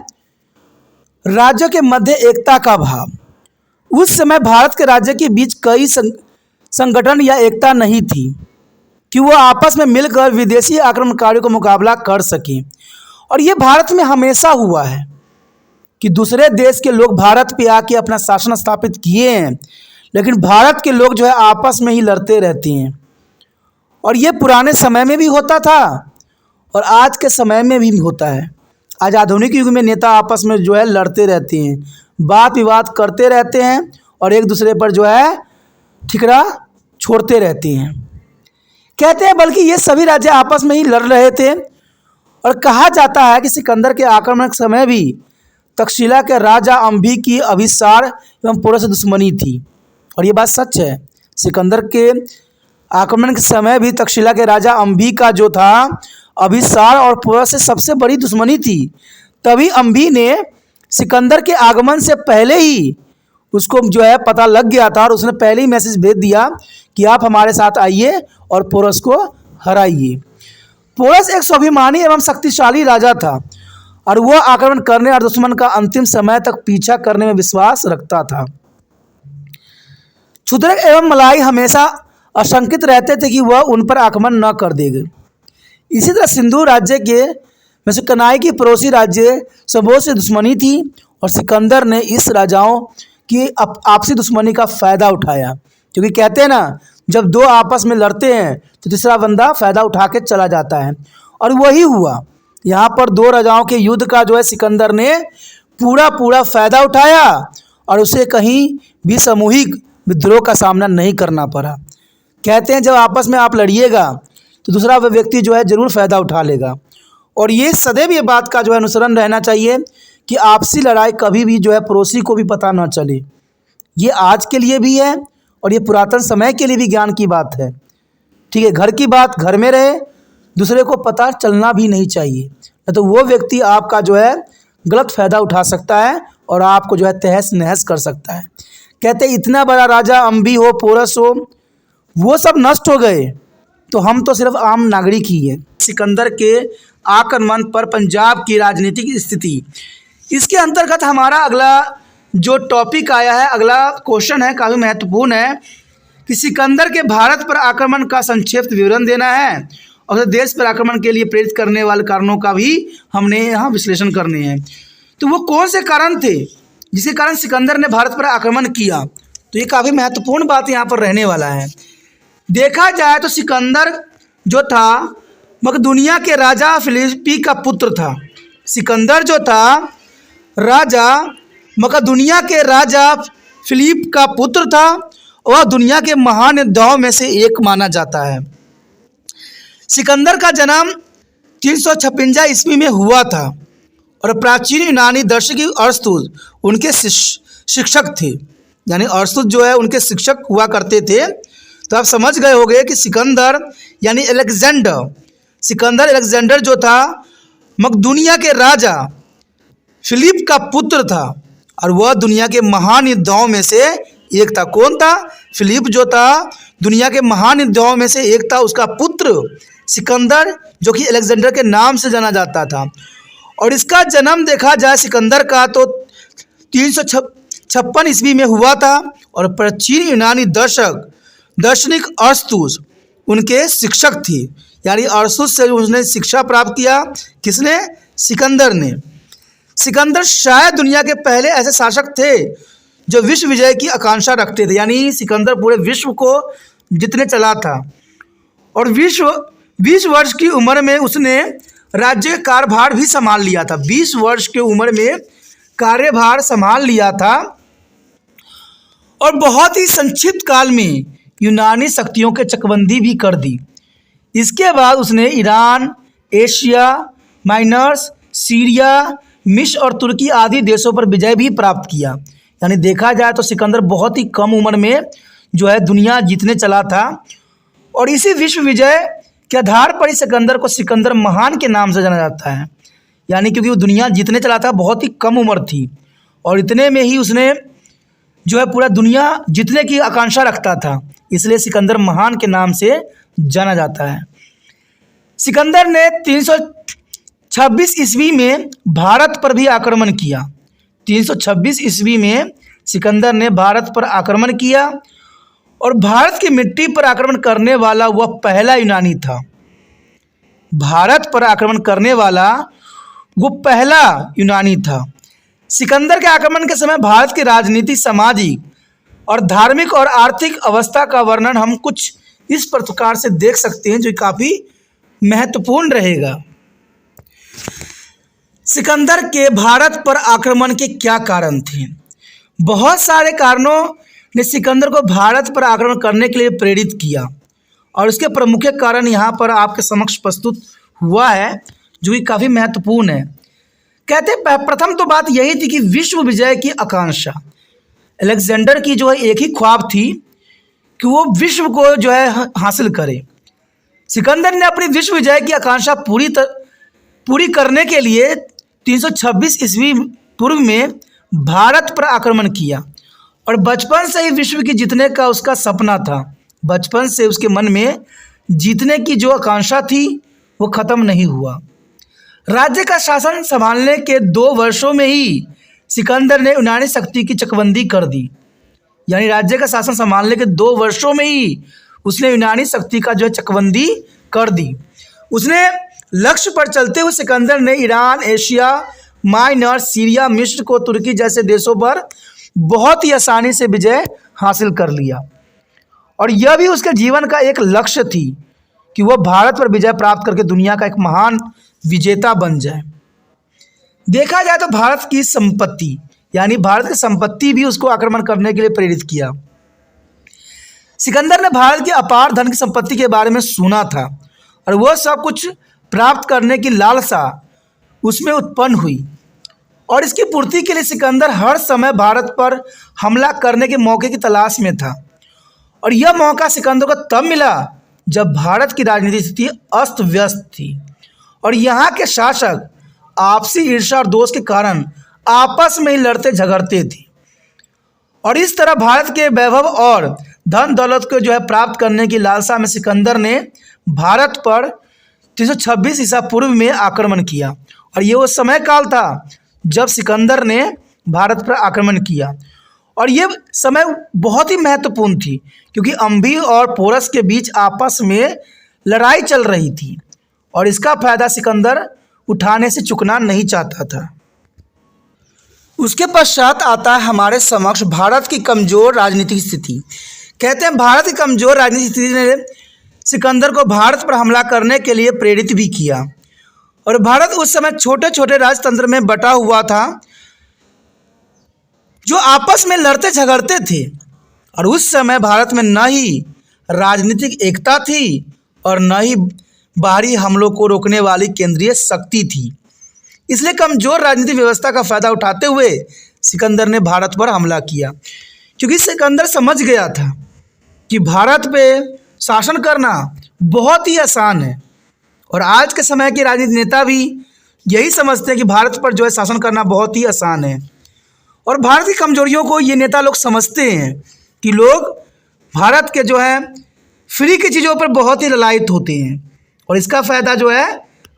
राज्यों के मध्य एकता का भाव। उस समय भारत के राज्य के बीच कई संगठन या एकता नहीं थी कि वो आपस में मिलकर विदेशी आक्रमणकारियों का मुकाबला कर सकें। और ये भारत में हमेशा हुआ है कि दूसरे देश के लोग भारत पे आके अपना शासन स्थापित किए हैं, लेकिन भारत के लोग जो है आपस में ही लड़ते रहते हैं। और ये पुराने समय में भी होता था और आज के समय में भी होता है। आज आधुनिक युग में नेता आपस में जो है लड़ते रहते हैं, बात विवाद करते रहते हैं और एक दूसरे पर जो है ठिकरा छोड़ते रहते हैं। कहते हैं बल्कि ये सभी राज्य आपस में ही लड़ रहे थे और कहा जाता है कि सिकंदर के आक्रमण के समय भी तक्षशिला के राजा अंबी की अभिसार एवं पुरस से दुश्मनी थी। और ये बात सच है। सिकंदर के आक्रमण के समय भी तक्षशिला के राजा अंबी का जो था अभिसार और पुरस से सबसे बड़ी दुश्मनी थी। तभी अंबी ने सिकंदर के आगमन से पहले ही उसको जो है पता लग गया था और उसने पहले ही मैसेज भेज दिया कि आप हमारे साथ आइए और पोरस को हराइए। पोरस एक स्वाभिमानी एवं शक्तिशाली राजा था और वह आक्रमण करने और दुश्मन का अंतिम समय तक पीछा करने में विश्वास रखता था। क्षुद्रक एवं मलाई हमेशा आशंकित रहते थे कि वह उन पर आक्रमण न कर देंगे। इसी तरह सिंधु राज्य के मैसिकानाई की पड़ोसी राज्य सबों से दुश्मनी थी और सिकंदर ने इस राजाओं की आपसी दुश्मनी का फ़ायदा उठाया। क्योंकि कहते हैं ना, जब दो आपस में लड़ते हैं तो तीसरा बंदा फ़ायदा उठा के चला जाता है और वही हुआ। यहाँ पर दो राजाओं के युद्ध का जो है सिकंदर ने पूरा फ़ायदा उठाया और उसे कहीं भी सामूहिक विद्रोह का सामना नहीं करना पड़ा। कहते हैं जब आपस में आप लड़िएगा तो दूसरा व्यक्ति जो है ज़रूर फ़ायदा उठा लेगा। और ये सदैव ये बात का जो है अनुसरण रहना चाहिए कि आपसी लड़ाई कभी भी जो है पड़ोसी को भी पता ना चले। ये आज के लिए भी है और ये पुरातन समय के लिए भी ज्ञान की बात है। ठीक है, घर की बात घर में रहे, दूसरे को पता चलना भी नहीं चाहिए, नहीं तो वो व्यक्ति आपका जो है गलत फ़ायदा उठा सकता है और आपको जो है तहस नहस कर सकता है। कहते इतना बड़ा राजा अम्बी हो, पोरस हो, वो सब नष्ट हो गए तो हम तो सिर्फ आम नागरिक ही हैं। सिकंदर के आक्रमण पर पंजाब की राजनीतिक स्थिति, इसके अंतर्गत हमारा अगला जो टॉपिक आया है, अगला क्वेश्चन है, काफ़ी महत्वपूर्ण है कि सिकंदर के भारत पर आक्रमण का संक्षिप्त विवरण देना है और देश पर आक्रमण के लिए प्रेरित करने वाले कारणों का भी हमने यहाँ विश्लेषण करने हैं। तो वो कौन से कारण थे जिसके कारण सिकंदर ने भारत पर आक्रमण किया, तो ये काफ़ी महत्वपूर्ण बात यहाँ पर रहने वाला है। देखा जाए तो सिकंदर जो था मकदूनिया के राजा फिलिप्पी का पुत्र था। सिकंदर जो था राजा मकदूनिया के राजा फिलिप का पुत्र था, वह दुनिया के महान योद्धाओं में से एक माना जाता है। सिकंदर का जन्म 356 ईस्वी में हुआ था और प्राचीन यूनानी दार्शनिक अरस्तुत उनके शिक्षक थे, यानी अरस्तुत जो है उनके शिक्षक हुआ करते थे। तो आप समझ गए होंगे कि सिकंदर यानी सिकंदर अलेक्जेंडर जो था मकदूनिया के राजा फिलिप का पुत्र था और वह दुनिया के महान योद्धाओं में से एक था। कौन था? फिलिप जो था दुनिया के महान योद्धाओं में से एक था। उसका पुत्र सिकंदर जो कि अलेक्जेंडर के नाम से जाना जाता था। और इसका जन्म देखा जाए सिकंदर का तो 356 ईस्वी में हुआ था और प्राचीन यूनानी दार्शनिक अरस्तुत उनके शिक्षक थे, यानी अरस्तुत से उसने शिक्षा प्राप्त किया। किसने? सिकंदर ने। सिकंदर शायद दुनिया के पहले ऐसे शासक थे जो विश्व विजय की आकांक्षा रखते थे, यानी सिकंदर पूरे विश्व को जीतने चला था और 20 वर्ष की उम्र में उसने राज्य कार्यभार भी संभाल लिया था। 20 वर्ष की उम्र में कार्यभार संभाल लिया था और बहुत ही संक्षिप्त काल में यूनानी शक्तियों के चकबंदी भी कर दी। इसके बाद उसने ईरान, एशिया माइनर्स, सीरिया, मिस्र और तुर्की आदि देशों पर विजय भी प्राप्त किया। यानी देखा जाए तो सिकंदर बहुत ही कम उम्र में जो है दुनिया जीतने चला था और इसी विश्व विजय के आधार पर ही सिकंदर को सिकंदर महान के नाम से जाना जाता है। यानी क्योंकि वो दुनिया जीतने चला था, बहुत ही कम उम्र थी और इतने में ही उसने जो है पूरा दुनिया जीतने की आकांक्षा रखता था, इसलिए सिकंदर महान के नाम से जाना जाता है। सिकंदर ने 326 ईस्वी में भारत पर भी आक्रमण किया। 326 ईस्वी में सिकंदर ने भारत पर आक्रमण किया और भारत की मिट्टी पर आक्रमण करने वाला वह पहला यूनानी था। भारत पर आक्रमण करने वाला वो पहला यूनानी था। सिकंदर के आक्रमण के समय भारत की राजनीति, सामाजिक और धार्मिक और आर्थिक अवस्था का वर्णन हम कुछ इस प्रकार से देख सकते हैं जो काफ़ी महत्वपूर्ण रहेगा। सिकंदर के भारत पर आक्रमण के क्या कारण थे? बहुत सारे कारणों ने सिकंदर को भारत पर आक्रमण करने के लिए प्रेरित किया और उसके प्रमुख कारण यहाँ पर आपके समक्ष प्रस्तुत हुआ है जो कि काफ़ी महत्वपूर्ण है। कहते प्रथम तो बात यही थी कि विश्व विजय की आकांक्षा। अलेक्जेंडर की जो है एक ही ख्वाब थी कि वो विश्व को जो है हासिल करे। सिकंदर ने अपनी विश्व विजय की आकांक्षा पूरी करने के लिए 326 ईस्वी पूर्व में भारत पर आक्रमण किया और बचपन से ही विश्व की जीतने का उसका सपना था। बचपन से उसके मन में जीतने की जो आकांक्षा थी वो खत्म नहीं हुआ। राज्य का शासन संभालने के 2 वर्षों में ही सिकंदर ने यूनानी शक्ति की चकबंदी कर दी। यानी राज्य का शासन संभालने के 2 वर्षों में ही उसने यूनानी शक्ति का जो है चकबंदी कर दी। उसने लक्ष्य पर चलते हुए सिकंदर ने ईरान, एशिया माइनर, सीरिया, मिस्र को तुर्की जैसे देशों पर बहुत ही आसानी से विजय हासिल कर लिया और यह भी उसके जीवन का एक लक्ष्य थी कि वह भारत पर विजय प्राप्त करके दुनिया का एक महान विजेता बन जाए। देखा जाए तो भारत की संपत्ति, यानी भारत की संपत्ति भी उसको आक्रमण करने के लिए प्रेरित किया। सिकंदर ने भारत की अपार धन की संपत्ति के बारे में सुना था और वह सब कुछ प्राप्त करने की लालसा उसमें उत्पन्न हुई और इसकी पूर्ति के लिए सिकंदर हर समय भारत पर हमला करने के मौके की तलाश में था और यह मौका सिकंदर को तब मिला जब भारत की राजनीतिक स्थिति अस्त व्यस्त थी और यहाँ के शासक आपसी ईर्ष्या और दोष के कारण आपस में ही लड़ते झगड़ते थे। और इस तरह भारत के वैभव और धन दौलत को प्राप्त करने की लालसा में सिकंदर ने भारत पर 326 ईसा पूर्व में आक्रमण किया। और ये वो समय काल था जब सिकंदर ने भारत पर आक्रमण किया। और ये समय बहुत ही महत्वपूर्ण थी क्योंकि अम्भी और पोरस के बीच आपस में लड़ाई चल रही थी और इसका फायदा सिकंदर उठाने से चूकना नहीं चाहता था। उसके पश्चात आता है हमारे समक्ष भारत की कमज़ोर राजनीतिक स्थिति। कहते हैं भारत की कमज़ोर राजनीतिक स्थिति ने सिकंदर को भारत पर हमला करने के लिए प्रेरित भी किया। और भारत उस समय छोटे छोटे राजतंत्र में बटा हुआ था जो आपस में लड़ते झगड़ते थे। और उस समय भारत में न ही राजनीतिक एकता थी और न ही बाहरी हमलों को रोकने वाली केंद्रीय शक्ति थी। इसलिए कमजोर राजनीतिक व्यवस्था का फायदा उठाते हुए सिकंदर ने भारत पर हमला किया, क्योंकि सिकंदर समझ गया था कि भारत पे शासन करना बहुत ही आसान है। और आज के समय के राजनीतिक नेता भी यही समझते हैं कि भारत पर शासन करना बहुत ही आसान है। और भारत की कमजोरियों को ये नेता लोग समझते हैं कि लोग भारत के फ्री की चीज़ों पर बहुत ही ललायत होते हैं। और इसका फ़ायदा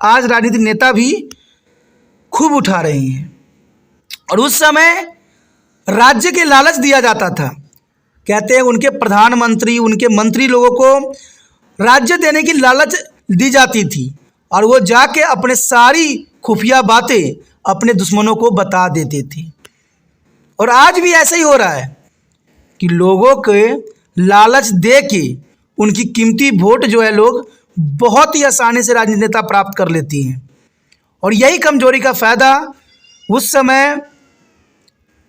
आज राजनीतिक नेता भी खूब उठा रहे हैं। और उस समय राज्य के लालच दिया जाता था। कहते हैं उनके प्रधानमंत्री, उनके मंत्री लोगों को राज्य देने की लालच दी जाती थी और वो जाके अपने सारी खुफिया बातें अपने दुश्मनों को बता देते थे। और आज भी ऐसा ही हो रहा है कि लोगों के लालच दे के उनकी कीमती वोट लोग बहुत ही आसानी से राजनीतिक नेता प्राप्त कर लेती हैं। और यही कमजोरी का फ़ायदा उस समय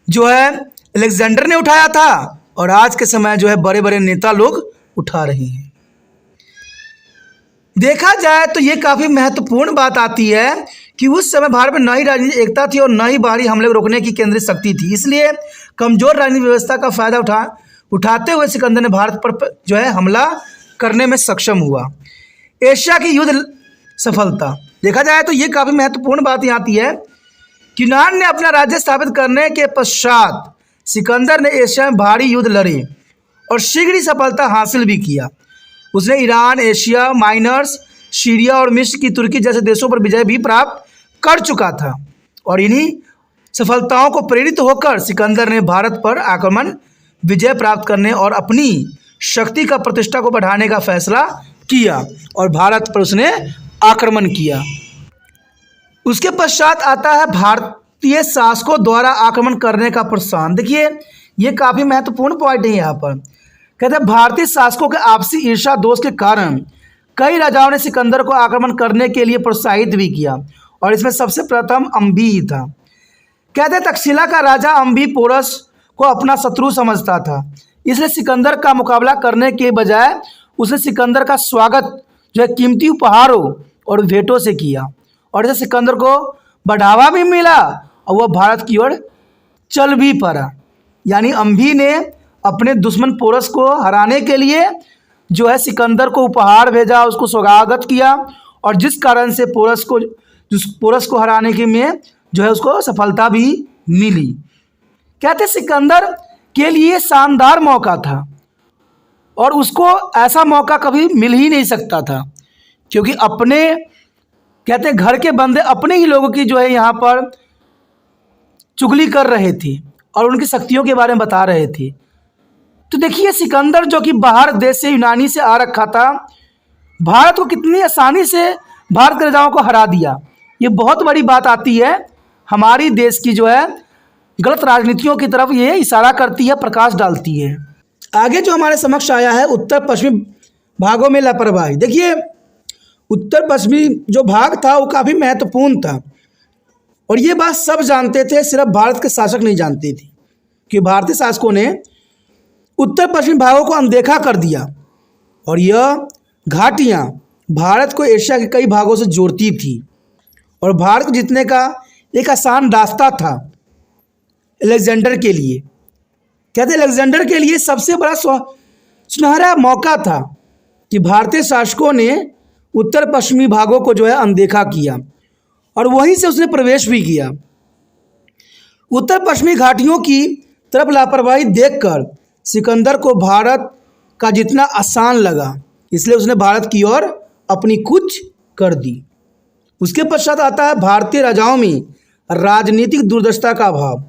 अलेक्जेंडर ने उठाया था और आज के समय बड़े बड़े नेता लोग उठा रहे हैं। देखा जाए तो ये काफ़ी महत्वपूर्ण बात आती है कि उस समय भारत में न ही राजनीतिक एकता थी और न ही बाहरी हमले को रोकने की केंद्रीय शक्ति थी। इसलिए कमज़ोर राजनीतिक व्यवस्था का फ़ायदा उठाते हुए सिकंदर ने भारत पर हमला करने में सक्षम हुआ। एशिया की युद्ध सफलता देखा जाए तो ये काफ़ी महत्वपूर्ण बात यहाँ आती है। यूनान ने अपना राज्य स्थापित करने के पश्चात सिकंदर ने एशिया में भारी युद्ध लड़े और शीघ्र ही सफलता हासिल भी किया। उसने ईरान, एशिया माइनर्स, सीरिया और मिस्र की तुर्की जैसे देशों पर विजय भी प्राप्त कर चुका था। और इन्हीं सफलताओं को प्रेरित होकर सिकंदर ने भारत पर आक्रमण, विजय प्राप्त करने और अपनी शक्ति का प्रतिष्ठा को बढ़ाने का फैसला किया और भारत पर उसने आक्रमण किया। उसके पश्चात आता है भारतीय शासकों द्वारा आक्रमण करने का प्रोत्साहन। देखिए ये काफ़ी महत्वपूर्ण पॉइंट है यहाँ पर। कहते हैं भारतीय शासकों के आपसी ईर्ष्या दोष के कारण कई राजाओं ने सिकंदर को आक्रमण करने के लिए प्रोत्साहित भी किया और इसमें सबसे प्रथम अम्भी ही था। कहते हैं तक्षशिला का राजा अम्भी पोरस को अपना शत्रु समझता था, इसलिए सिकंदर का मुकाबला करने के बजाय उसने सिकंदर का स्वागत कीमती उपहारों और भेंटों से किया और इससे सिकंदर को बढ़ावा भी मिला और वह भारत की ओर चल भी पड़ा। यानी अम्भी ने अपने दुश्मन पोरस को हराने के लिए सिकंदर को उपहार भेजा, उसको स्वागत किया और जिस कारण से पोरस को हराने के में उसको सफलता भी मिली। कहते सिकंदर के लिए शानदार मौका था और उसको ऐसा मौका कभी मिल ही नहीं सकता था, क्योंकि अपने कहते हैं घर के बंदे अपने ही लोगों की यहाँ पर चुगली कर रहे थे और उनकी शक्तियों के बारे में बता रहे थे। तो देखिए सिकंदर जो कि बाहर देश से यूनानी से आ रखा था, भारत को कितनी आसानी से भारत के राजाओं को हरा दिया। ये बहुत बड़ी बात आती है, हमारी देश की गलत राजनीतियों की तरफ ये इशारा करती है, प्रकाश डालती है। आगे जो हमारे समक्ष आया है उत्तर पश्चिमी भागों में लापरवाही। देखिए उत्तर पश्चिमी जो भाग था वो काफ़ी महत्वपूर्ण था और ये बात सब जानते थे, सिर्फ भारत के शासक नहीं जानते थे कि भारतीय शासकों ने उत्तर पश्चिमी भागों को अनदेखा कर दिया और यह घाटियाँ भारत को एशिया के कई भागों से जोड़ती थी और भारत को जीतने का एक आसान रास्ता था अलेक्जेंडर के लिए। कहते अलेक्जेंडर के लिए सबसे बड़ा सुनहरा मौका था कि भारतीय शासकों ने उत्तर पश्चिमी भागों को जो है अनदेखा किया और वहीं से उसने प्रवेश भी किया। उत्तर पश्चिमी घाटियों की तरफ लापरवाही देखकर सिकंदर को भारत का जीतना आसान लगा, इसलिए उसने भारत की ओर अपनी कूच कर दी। उसके पश्चात आता है भारतीय राजाओं में राजनीतिक दूरदर्शिता का अभाव।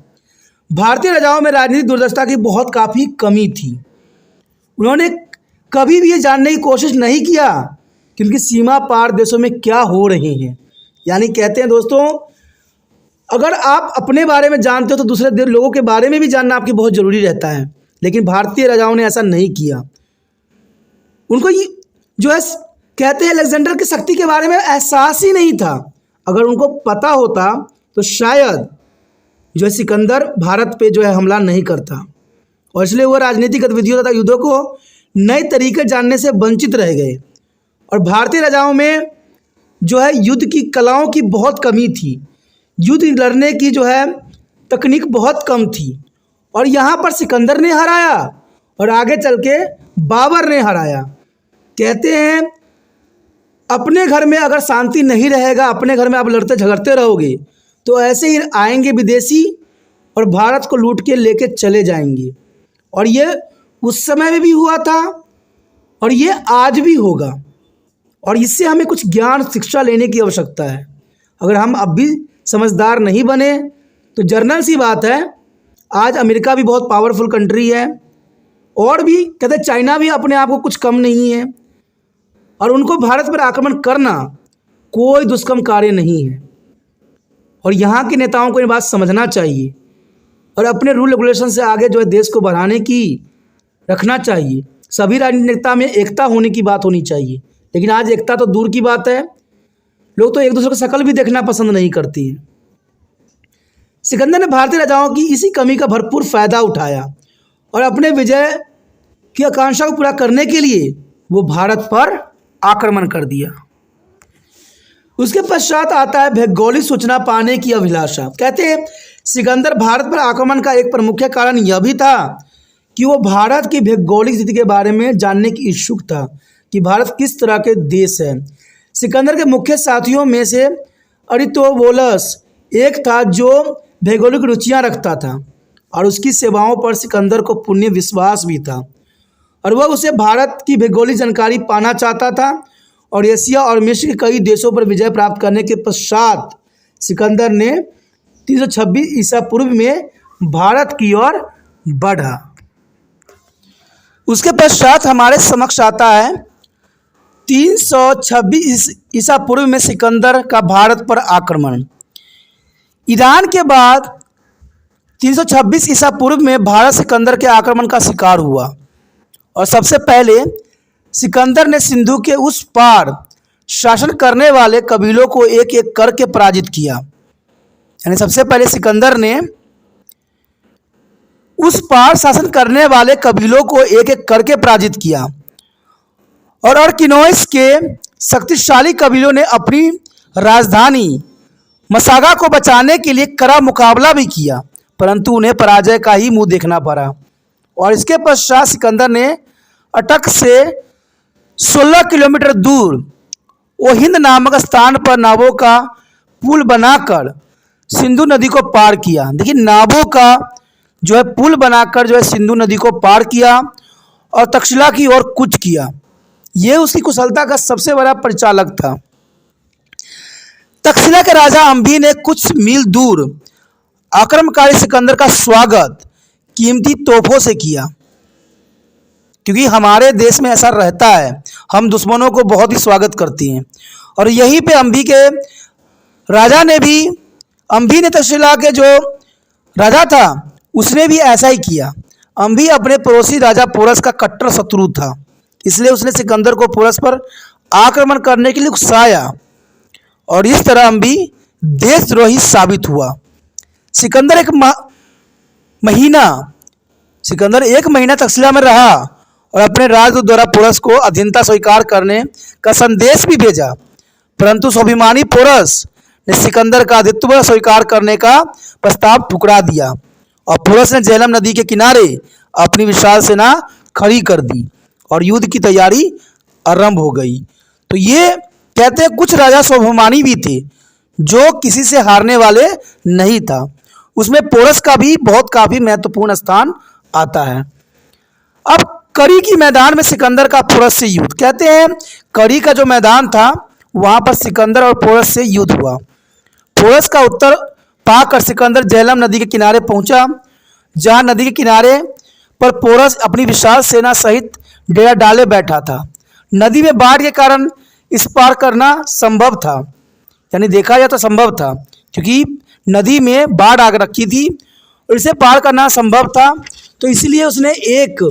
भारतीय राजाओं में राजनीतिक दूरदर्शिता की काफ़ी कमी थी। उन्होंने कभी भी ये जानने की कोशिश नहीं किया कि उनकी सीमा पार देशों में क्या हो रहे हैं। यानी कहते हैं दोस्तों, अगर आप अपने बारे में जानते हो तो दूसरे लोगों के बारे में भी जानना आपकी बहुत ज़रूरी रहता है, लेकिन भारतीय राजाओं ने ऐसा नहीं किया। उनको जो है कहते हैं अलेक्जेंडर की शक्ति के बारे में एहसास ही नहीं था। अगर उनको पता होता तो शायद जो है सिकंदर भारत पे जो है हमला नहीं करता, और इसलिए वो राजनीतिक गतिविधियों तथा युद्धों को नए तरीके जानने से वंचित रह गए। और भारतीय राजाओं में जो है युद्ध की कलाओं की बहुत कमी थी, युद्ध लड़ने की जो है तकनीक बहुत कम थी, और यहाँ पर सिकंदर ने हराया और आगे चल के बाबर ने हराया। कहते हैं अपने घर में अगर शांति नहीं रहेगा, अपने घर में आप लड़ते झगड़ते रहोगे तो ऐसे ही आएंगे विदेशी और भारत को लूट के लेके चले जाएंगे। और ये उस समय में भी हुआ था और ये आज भी होगा, और इससे हमें कुछ ज्ञान शिक्षा लेने की आवश्यकता है। अगर हम अब भी समझदार नहीं बने तो जर्नल सी बात है, आज अमेरिका भी बहुत पावरफुल कंट्री है, और भी कहते चाइना भी अपने आप को कुछ कम नहीं है, और उनको भारत पर आक्रमण करना कोई दुष्कर्म कार्य नहीं है। और यहाँ के नेताओं को ये बात समझना चाहिए और अपने रूल रेगुलेशन से आगे जो है देश को बढ़ाने की रखना चाहिए। सभी राजनीतिक नेता में एकता होने की बात होनी चाहिए, लेकिन आज एकता तो दूर की बात है, लोग तो एक दूसरे की शक्ल भी देखना पसंद नहीं करती हैं। सिकंदर ने भारतीय राजाओं की इसी कमी का भरपूर फायदा उठाया और अपने विजय की आकांक्षा को पूरा करने के लिए वो भारत पर आक्रमण कर दिया। उसके पश्चात आता है भौगोलिक सूचना पाने की अभिलाषा। कहते हैं सिकंदर भारत पर आक्रमण का एक प्रमुख कारण यह भी था कि वो भारत की भौगोलिक स्थिति के बारे में जानने की इच्छुक था कि भारत किस तरह के देश है। सिकंदर के मुख्य साथियों में से अरिस्तोबुलस एक था जो भौगोलिक रुचियां रखता था और उसकी सेवाओं पर सिकंदर को पूर्ण विश्वास भी था, और वह उसे भारत की भौगोलिक जानकारी पाना चाहता था। और एशिया और मिस्र के कई देशों पर विजय प्राप्त करने के पश्चात सिकंदर ने 326 ईसा पूर्व में भारत की ओर बढ़ा। उसके पश्चात हमारे समक्ष आता है 326 ईसा पूर्व में सिकंदर का भारत पर आक्रमण। ईरान के बाद 326 ईसा पूर्व में भारत सिकंदर के आक्रमण का शिकार हुआ, और सबसे पहले सिकंदर ने सिंधु के उस पार शासन करने वाले कबीलों को एक एक करके पराजित किया। यानी सबसे पहले सिकंदर ने उस पार शासन करने वाले कबीलों को एक एक करके पराजित किया, और अर्किनोइस के शक्तिशाली कबीलों ने अपनी राजधानी मसागा को बचाने के लिए कड़ा मुकाबला भी किया, परंतु उन्हें पराजय का ही मुंह देखना पड़ा। और इसके पश्चात सिकंदर ने अटक से 16 किलोमीटर दूर ओहिंद नामक स्थान पर नावों का पुल बनाकर सिंधु नदी को पार किया। देखिए, नावों का जो है पुल बनाकर जो है सिंधु नदी को पार किया और तक्षशिला की ओर कूच किया। ये उसकी कुशलता का सबसे बड़ा परिचालक था। तक्षशिला के राजा अंबी ने कुछ मील दूर आक्रमणकारी सिकंदर का स्वागत कीमती तोहफों से किया, क्योंकि हमारे देश में ऐसा रहता है, हम दुश्मनों को बहुत ही स्वागत करते हैं। और यहीं पे अंबी के राजा ने भी, अंबी ने तक्षशिला के जो राजा था उसने भी ऐसा ही किया। अंबी अपने पड़ोसी राजा पोरस का कट्टर शत्रु था, इसलिए उसने सिकंदर को पोरस पर आक्रमण करने के लिए उकसाया, और इस तरह अंबी देशद्रोही साबित हुआ। सिकंदर एक महीना तक्षशिला में रहा और अपने राजदूत द्वारा पोरस को अधीनता स्वीकार करने का संदेश भी भेजा, परंतु स्वाभिमानी पोरस ने सिकंदर का आतिथ्य स्वीकार करने का प्रस्ताव ठुकरा दिया, और पोरस ने झेलम नदी के किनारे अपनी विशाल सेना खड़ी कर दी और युद्ध की तैयारी आरंभ हो गई। तो ये कहते हैं कुछ राजा स्वाभिमानी भी थे जो किसी से हारने वाले नहीं था। उसमें पोरस का भी बहुत काफी महत्वपूर्ण स्थान आता है। अब कड़ी की मैदान में सिकंदर का पोरस से युद्ध। कहते हैं कड़ी का जो मैदान था वहां पर सिकंदर और पोरस से युद्ध हुआ। पोरस का उत्तर पाकर सिकंदर झेलम नदी के किनारे पहुंचा, जहां नदी के किनारे पर पोरस अपनी विशाल सेना सहित डेरा डाले बैठा था। नदी में बाढ़ के कारण इस पार करना संभव था, यानी देखा जाए तो संभव था, क्योंकि नदी में बाढ़ आ रखी थी और इसे पार करना संभव था। तो इसलिए उसने एक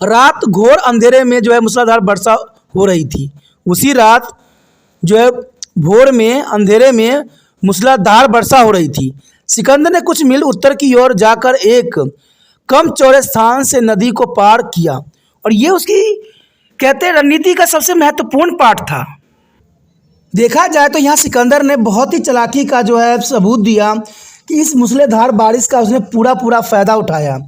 रात घोर अंधेरे में जो है मूसलाधार वर्षा हो रही थी, उसी रात जो है भोर में अंधेरे में मूसलाधार वर्षा हो रही थी। सिकंदर ने कुछ मील उत्तर की ओर जाकर एक कम चौड़े स्थान से नदी को पार किया, और ये उसकी कहते हैं रणनीति का सबसे महत्वपूर्ण पार्ट था। देखा जाए तो यहाँ सिकंदर ने बहुत ही चालाकी का जो है सबूत दिया कि इस मूसलाधार बारिश का उसने पूरा फायदा उठाया।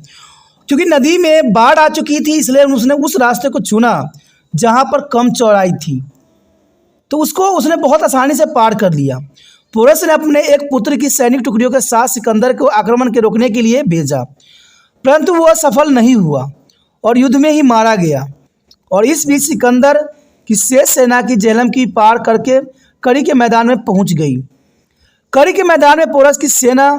क्योंकि नदी में बाढ़ आ चुकी थी, इसलिए उसने उस रास्ते को चुना जहाँ पर कम चौड़ाई थी, तो उसको उसने बहुत आसानी से पार कर लिया। पोरस ने अपने एक पुत्र की सैनिक टुकड़ियों के साथ सिकंदर को आक्रमण के रोकने के लिए भेजा, परंतु वह सफल नहीं हुआ और युद्ध में ही मारा गया। और इस बीच सिकंदर की शेष सेना की झेलम की पार करके कड़ी के मैदान में पहुंच गई। कड़ी के मैदान में पोरस की सेना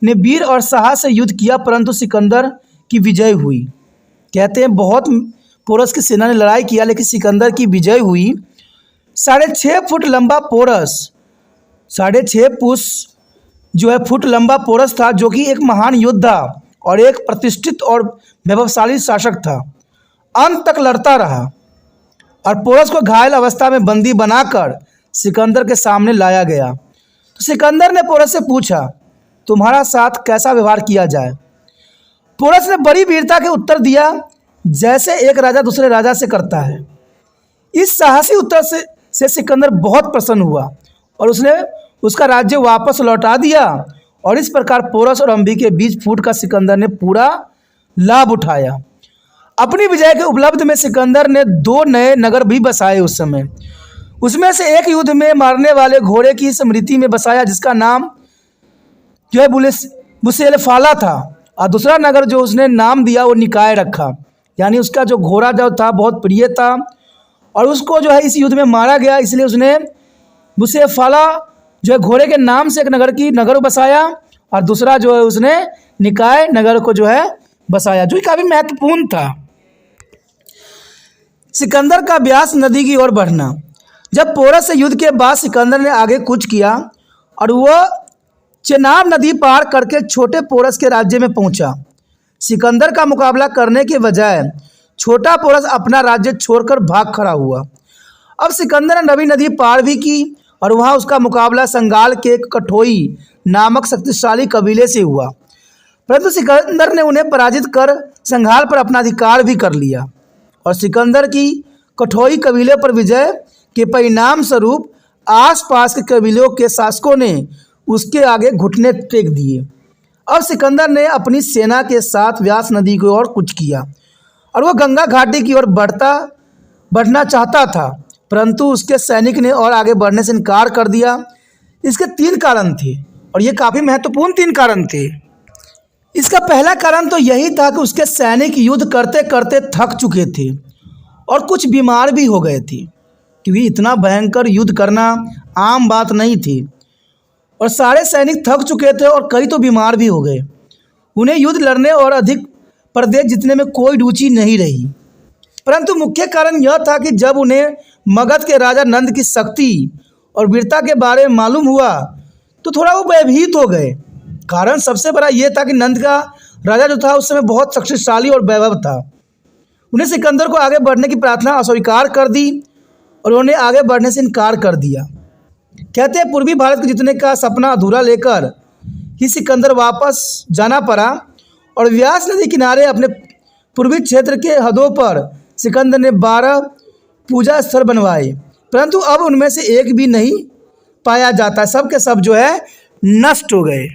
ने वीर और साहस से युद्ध किया, परंतु सिकंदर की विजय हुई। कहते हैं बहुत पोरस की सेना ने लड़ाई किया, लेकिन सिकंदर की विजय हुई। 6.5 फुट लंबा पोरस, 6.5 जो है फुट लंबा पोरस था, जो कि एक महान योद्धा और एक प्रतिष्ठित और वैभवशाली शासक था। अंत तक लड़ता रहा और पोरस को घायल अवस्था में बंदी बनाकर सिकंदर के सामने लाया गया। तो सिकंदर ने पोरस से पूछा, तुम्हारा साथ कैसा व्यवहार किया जाए? पोरस ने बड़ी वीरता के उत्तर दिया, जैसे एक राजा दूसरे राजा से करता है। इस साहसी उत्तर से सिकंदर बहुत प्रसन्न हुआ और उसने उसका राज्य वापस लौटा दिया, और इस प्रकार पोरस और अम्बी के बीच फूट का सिकंदर ने पूरा लाभ उठाया। अपनी विजय के उपलब्ध में सिकंदर ने 2 नए नगर भी बसाए उस समय। उसमें से एक युद्ध में मारने वाले घोड़े की स्मृति में बसाया, जिसका नाम जो है बुसेलफाला था, और दूसरा नगर जो उसने नाम दिया वो निकाय रखा, यानी उसका जो घोड़ा जो था बहुत प्रिय था और उसको जो है इस युद्ध में मारा गया, इसलिए उसने बुसेलफाला जो है घोड़े के नाम से एक नगर बसाया, और दूसरा जो है उसने निकाय नगर को जो है बसाया, जो काफ़ी महत्वपूर्ण था। सिकंदर का ब्यास नदी की ओर बढ़ना। जब पोरस से युद्ध के बाद सिकंदर ने आगे कूच किया और वह चेनाब नदी पार करके छोटे पोरस के राज्य में पहुंचा। सिकंदर का मुकाबला करने के बजाय छोटा पोरस अपना राज्य छोड़कर भाग खड़ा हुआ। अब सिकंदर ने नवी नदी पार भी की और वहां उसका मुकाबला संगाल के कठोई नामक शक्तिशाली कबीले से हुआ, परंतु सिकंदर ने उन्हें पराजित कर संगाल पर अपना अधिकार भी कर लिया, और सिकंदर की कठोई कबीले पर विजय के परिणाम स्वरूप आसपास के कबीलों के शासकों ने उसके आगे घुटने टेक दिए। अब सिकंदर ने अपनी सेना के साथ व्यास नदी की ओर कूच किया और वह गंगा घाटी की ओर बढ़ना चाहता था, परंतु उसके सैनिक ने और आगे बढ़ने से इनकार कर दिया। इसके 3 कारण थे और ये काफ़ी महत्वपूर्ण 3 कारण थे। इसका पहला कारण तो यही था कि उसके सैनिक युद्ध करते करते थक चुके थे और कुछ बीमार भी हो गए थे, क्योंकि इतना भयंकर युद्ध करना आम बात नहीं थी, और सारे सैनिक थक चुके थे और कई तो बीमार भी हो गए। उन्हें युद्ध लड़ने और अधिक प्रदेश जीतने में कोई रुचि नहीं रही। परंतु मुख्य कारण यह था कि जब उन्हें मगध के राजा नंद की शक्ति और वीरता के बारे में मालूम हुआ तो थोड़ा वो भयभीत हो गए। कारण सबसे बड़ा ये था कि नंद का राजा जो था उस समय बहुत शक्तिशाली और वैभव था। उन्हें सिकंदर को आगे बढ़ने की प्रार्थना अस्वीकार कर दी और उन्हें आगे बढ़ने से इनकार कर दिया। कहते हैं पूर्वी भारत को जीतने का सपना अधूरा लेकर ही सिकंदर वापस जाना पड़ा और व्यास नदी किनारे अपने पूर्वी क्षेत्र के हदों पर सिकंदर ने 12 पूजा स्थल बनवाए, परंतु अब उनमें से एक भी नहीं पाया जाता, सब के सब जो है नष्ट हो गए।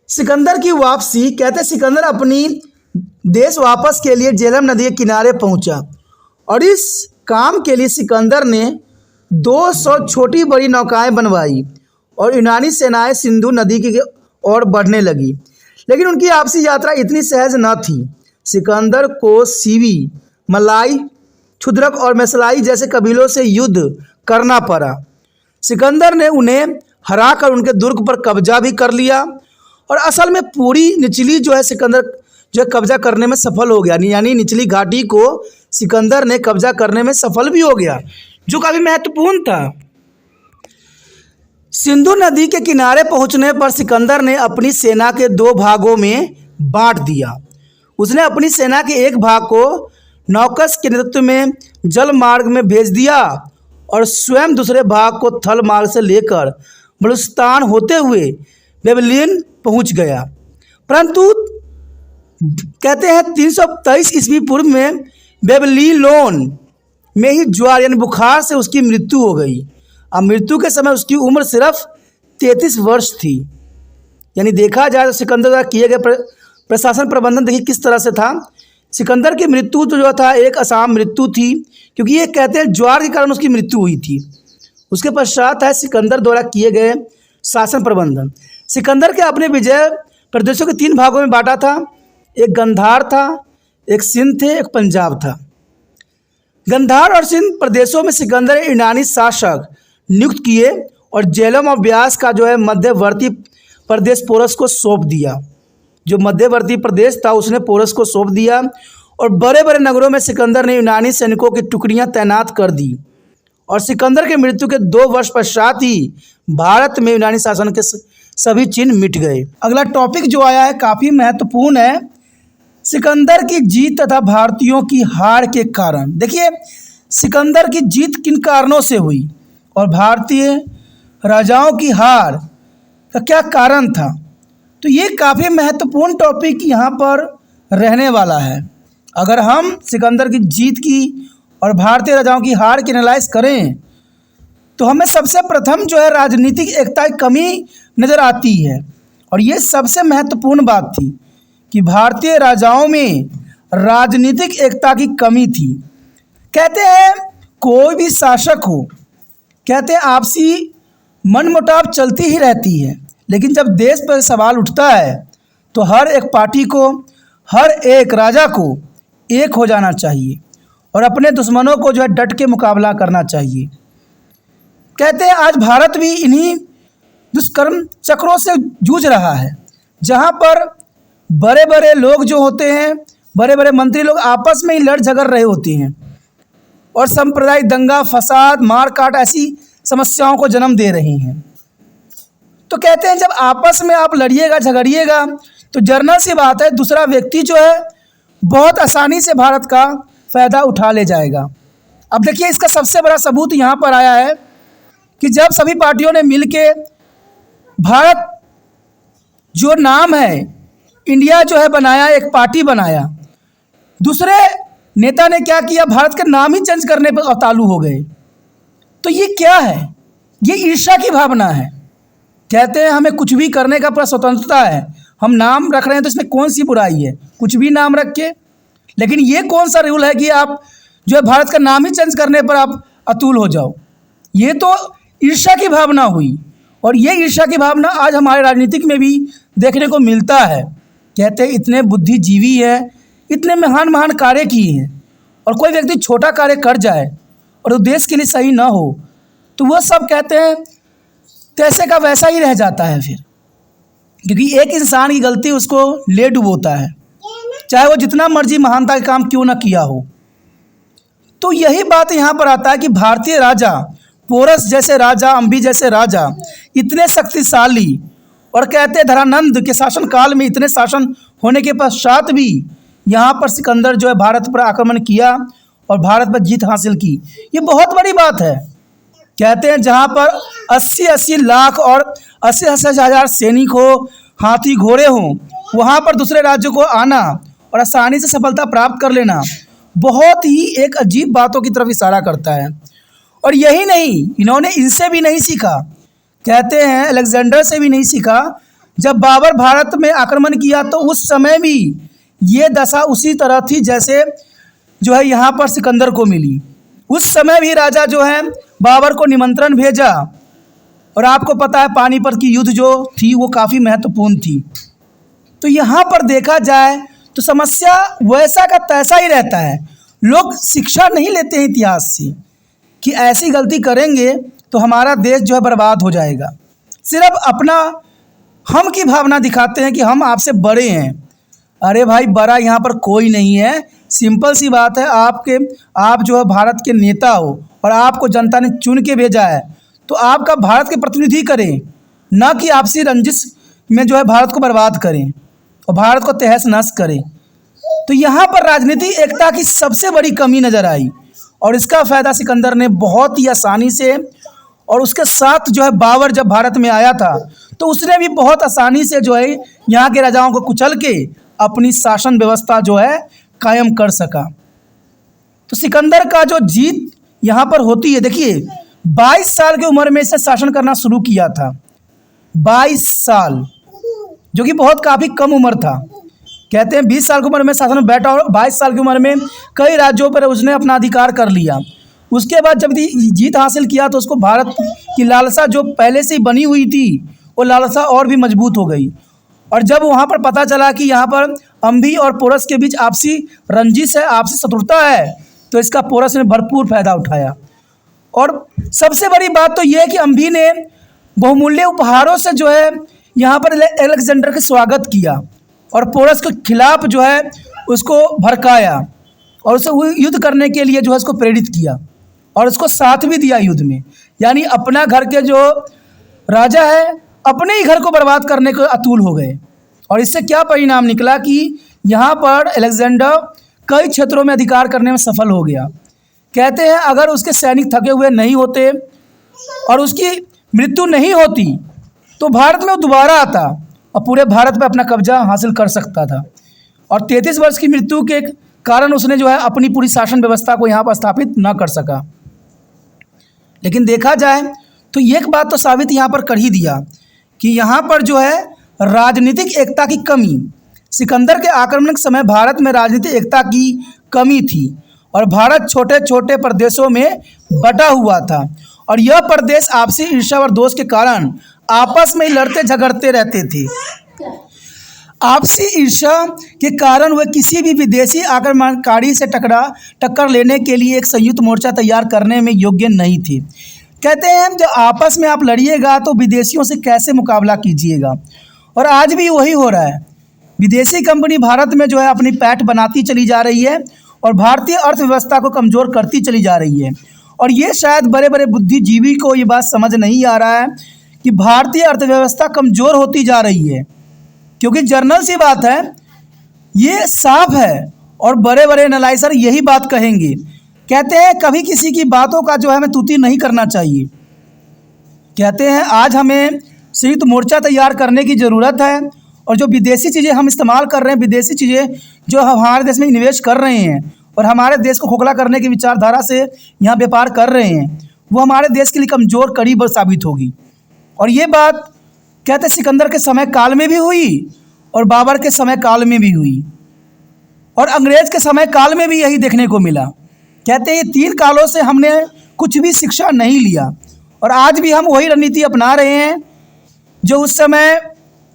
सिकंदर की वापसी। कहते सिकंदर अपनी देश वापस के लिए झेलम नदी के किनारे पहुंचा और इस काम के लिए सिकंदर ने 200 छोटी बड़ी नौकाएं बनवाई और यूनानी सेनाएं सिंधु नदी की ओर बढ़ने लगी। लेकिन उनकी आपसी यात्रा इतनी सहज न थी। सिकंदर को सीवी, मलाई, क्षुद्रक और मैसलाई जैसे कबीलों से युद्ध करना पड़ा। सिकंदर ने उन्हें हराकर उनके दुर्ग पर कब्जा भी कर लिया और असल में पूरी निचली सिकंदर कब्जा करने में सफल हो गया, यानी निचली घाटी को सिकंदर ने कब्जा करने में सफल भी हो गया, जो काफ़ी महत्वपूर्ण था। सिंधु नदी के किनारे पहुंचने पर सिकंदर ने अपनी सेना के 2 भागों में बांट दिया। उसने अपनी सेना के एक भाग को नौकस के नेतृत्व में जल मार्ग में भेज दिया और स्वयं दूसरे भाग को थल मार्ग से लेकर बलूचिस्तान होते हुए बेबीलोन पहुंच गया। परंतु कहते हैं 323 ईस्वी पूर्व में बेबीलोन में ही ज्वार यानी बुखार से उसकी मृत्यु हो गई। अब मृत्यु के समय उसकी उम्र सिर्फ 33 वर्ष थी। यानी देखा जाए तो सिकंदर द्वारा किए गए प्रशासन प्रबंधन देखिए किस तरह से था। सिकंदर की मृत्यु तो जो था एक असाम मृत्यु थी, क्योंकि ये कहते हैं ज्वार के कारण उसकी मृत्यु हुई थी। उसके पश्चात है सिकंदर द्वारा किए गए शासन प्रबंधन। सिकंदर के अपने विजय प्रदेशों के 3 भागों में बांटा था। एक गंधार था, एक सिंध थे, एक पंजाब था। गंधार और सिंध प्रदेशों में सिकंदर ने यूनानी शासक नियुक्त किए और जेलम और ब्यास का मध्यवर्ती प्रदेश पोरस को सौंप दिया। जो मध्यवर्ती प्रदेश था उसने पोरस को सौंप दिया और बड़े बड़े नगरों में सिकंदर ने यूनानी सैनिकों की टुकड़ियां तैनात कर दी। और सिकंदर के मृत्यु के 2 वर्ष पश्चात ही भारत में यूनानी शासन के सभी चिन्ह मिट गए। अगला टॉपिक जो आया है काफ़ी महत्वपूर्ण है, सिकंदर की जीत तथा भारतीयों की हार के कारण। देखिए सिकंदर की जीत किन कारणों से हुई और भारतीय राजाओं की हार का क्या कारण था, तो ये काफ़ी महत्वपूर्ण टॉपिक यहाँ पर रहने वाला है। अगर हम सिकंदर की जीत की और भारतीय राजाओं की हार की एनालाइज करें तो हमें सबसे प्रथम राजनीतिक एकता की कमी नज़र आती है। और ये सबसे महत्वपूर्ण बात थी कि भारतीय राजाओं में राजनीतिक एकता की कमी थी। कहते हैं कोई भी शासक हो, कहते हैं आपसी मनमुटाव चलती ही रहती है, लेकिन जब देश पर सवाल उठता है तो हर एक पार्टी को, हर एक राजा को एक हो जाना चाहिए और अपने दुश्मनों को डट के मुकाबला करना चाहिए। कहते हैं आज भारत भी इन्हीं दुष्कर्म चक्रों से जूझ रहा है, जहाँ पर बड़े बड़े लोग जो होते हैं, बड़े बड़े मंत्री लोग आपस में ही लड़ झगड़ रहे होते हैं और सांप्रदायिक दंगा फसाद मारकाट ऐसी समस्याओं को जन्म दे रही हैं। तो कहते हैं जब आपस में आप लड़िएगा झगड़िएगा तो जर्नल सी बात है दूसरा व्यक्ति बहुत आसानी से भारत का फ़ायदा उठा ले जाएगा। अब देखिए इसका सबसे बड़ा सबूत यहाँ पर आया है कि जब सभी पार्टियों ने मिलके भारत जो नाम है इंडिया बनाया, एक पार्टी बनाया, दूसरे नेता ने क्या किया, भारत का नाम ही चेंज करने पर अतालू हो गए। तो ये क्या है? ये ईर्ष्या की भावना है। कहते हैं हमें कुछ भी करने का पूरा स्वतंत्रता है, हम नाम रख रहे हैं तो इसमें कौन सी बुराई है, कुछ भी नाम रख के। लेकिन ये कौन सा रूल है कि आप भारत का नाम ही चेंज करने पर आप अतुल हो जाओ। ये तो ईर्ष्या की भावना हुई और ये ईर्ष्या की भावना आज हमारे राजनीतिक में भी देखने को मिलता है। कहते हैं इतने बुद्धिजीवी हैं, इतने महान महान कार्य किए हैं और कोई व्यक्ति छोटा कार्य कर जाए और वो देश के लिए सही ना हो तो वह सब कहते हैं कैसे का वैसा ही रह जाता है फिर, क्योंकि एक इंसान की गलती उसको ले डुबोता है, चाहे वो जितना मर्जी महानता का काम क्यों ना किया हो। तो यही बात यहाँ पर आता है कि भारतीय राजा, पोरस जैसे राजा, अंबी जैसे राजा इतने शक्तिशाली और कहते हैं धरानंद के शासनकाल में इतने शासन होने के पश्चात भी यहाँ पर सिकंदर भारत पर आक्रमण किया और भारत पर जीत हासिल की। ये बहुत बड़ी बात है। कहते हैं जहाँ पर 80-80 लाख और 80-80 हज़ार सैनिक हो, हाथी घोड़े हों, वहाँ पर दूसरे राज्यों को आना और आसानी से सफलता प्राप्त कर लेना बहुत ही एक अजीब बातों की तरफ इशारा करता है। और यही नहीं, इन्होंने इनसे भी नहीं सीखा, कहते हैं अलेक्जेंडर से भी नहीं सीखा। जब बाबर भारत में आक्रमण किया तो उस समय भी ये दशा उसी तरह थी जैसे जो है यहाँ पर सिकंदर को मिली। उस समय भी राजा जो है बाबर को निमंत्रण भेजा, और आपको पता है पानीपत की युद्ध जो थी वो काफ़ी महत्वपूर्ण थी। तो यहाँ पर देखा जाए तो समस्या वैसा का तैसा ही रहता है। लोग शिक्षा नहीं लेते हैं इतिहास से कि ऐसी गलती करेंगे तो हमारा देश जो है बर्बाद हो जाएगा। सिर्फ अपना हम की भावना दिखाते हैं कि हम आपसे बड़े हैं। अरे भाई, बड़ा यहाँ पर कोई नहीं है। सिंपल सी बात है, आप जो है भारत के नेता हो और आपको जनता ने चुन के भेजा है, तो आपका भारत के प्रतिनिधि करें, ना कि आपसी रंजिश में जो है भारत को बर्बाद करें और भारत को तहस नहस करें। तो यहाँ पर राजनीति एकता की सबसे बड़ी कमी नज़र आई, और इसका फ़ायदा सिकंदर ने बहुत ही आसानी से, और उसके साथ जो है बाबर जब भारत में आया था तो उसने भी बहुत आसानी से जो है यहाँ के राजाओं को कुचल के अपनी शासन व्यवस्था जो है कायम कर सका। तो सिकंदर का जो जीत यहाँ पर होती है, देखिए 22 साल की उम्र में से शासन करना शुरू किया था। 22 साल, जो कि बहुत काफ़ी कम उम्र था। कहते हैं 20 साल की उम्र में शासन में बैठा और 22 साल की उम्र में कई राज्यों पर उसने अपना अधिकार कर लिया। उसके बाद जब जीत हासिल किया तो उसको भारत की लालसा जो पहले से ही बनी हुई थी, वो लालसा और भी मजबूत हो गई। और जब वहाँ पर पता चला कि यहाँ पर अम्भी और पोरस के बीच आपसी रंजिश है, आपसी शत्रुता है, तो इसका पोरस ने भरपूर फायदा उठाया। और सबसे बड़ी बात तो ये है कि अम्भी ने बहुमूल्य उपहारों से जो है यहाँ पर अलेक्जेंडर का स्वागत किया और पोरस के खिलाफ जो है उसको भड़काया और उसे युद्ध करने के लिए जो है उसको प्रेरित किया और उसको साथ भी दिया युद्ध में। यानी अपना घर के जो राजा है अपने ही घर को बर्बाद करने को अतुल हो गए। और इससे क्या परिणाम निकला कि यहाँ पर अलेक्जेंडर कई क्षेत्रों में अधिकार करने में सफल हो गया। कहते हैं अगर उसके सैनिक थके हुए नहीं होते और उसकी मृत्यु नहीं होती तो भारत में वो दोबारा आता और पूरे भारत पे अपना कब्जा हासिल कर सकता था। और 33 वर्ष की मृत्यु के कारण उसने जो है अपनी पूरी शासन व्यवस्था को यहाँ पर स्थापित न कर सका। लेकिन देखा जाए तो एक बात तो साबित यहाँ पर कर ही दिया कि यहाँ पर जो है राजनीतिक एकता की कमी, सिकंदर के आक्रमण के समय भारत में राजनीतिक एकता की कमी थी और भारत छोटे छोटे प्रदेशों में बटा हुआ था और यह प्रदेश आपसी ईर्ष्या और दोष के कारण आपस में ही लड़ते झगड़ते रहते थे। आपसी ईर्ष्या के कारण वे किसी भी विदेशी आक्रमणकारी से टक्कर लेने के लिए एक संयुक्त मोर्चा तैयार करने में योग्य नहीं थे। कहते हैं जब आपस में आप लड़िएगा तो विदेशियों से कैसे मुकाबला कीजिएगा। और आज भी वही हो रहा है। विदेशी कंपनी भारत में जो है अपनी पैठ बनाती चली जा रही है और भारतीय अर्थव्यवस्था को कमज़ोर करती चली जा रही है। और ये शायद बड़े बड़े बुद्धिजीवी को ये बात समझ नहीं आ रहा है कि भारतीय अर्थव्यवस्था कमज़ोर होती जा रही है, क्योंकि जर्नल सी बात है, ये साफ है और बड़े बड़े एनालाइजर यही बात कहेंगे। कहते हैं कभी किसी की बातों का जो है हमें तूती नहीं करना चाहिए। कहते हैं आज हमें संयुक्त मोर्चा तैयार करने की ज़रूरत है और जो विदेशी चीज़ें हम इस्तेमाल कर रहे हैं, विदेशी चीज़ें जो हमारे देश में इन्वेस्ट कर रहे हैं और हमारे देश को खोखला करने की विचारधारा से यहाँ व्यापार कर रहे हैं, वो हमारे देश के लिए कमज़ोर कड़ी साबित होगी। और ये बात कहते सिकंदर के समय काल में भी हुई और बाबर के समय काल में भी हुई और अंग्रेज़ के समय काल में भी यही देखने को मिला। कहते हैं ये 3 कालों से हमने कुछ भी शिक्षा नहीं लिया और आज भी हम वही रणनीति अपना रहे हैं जो उस समय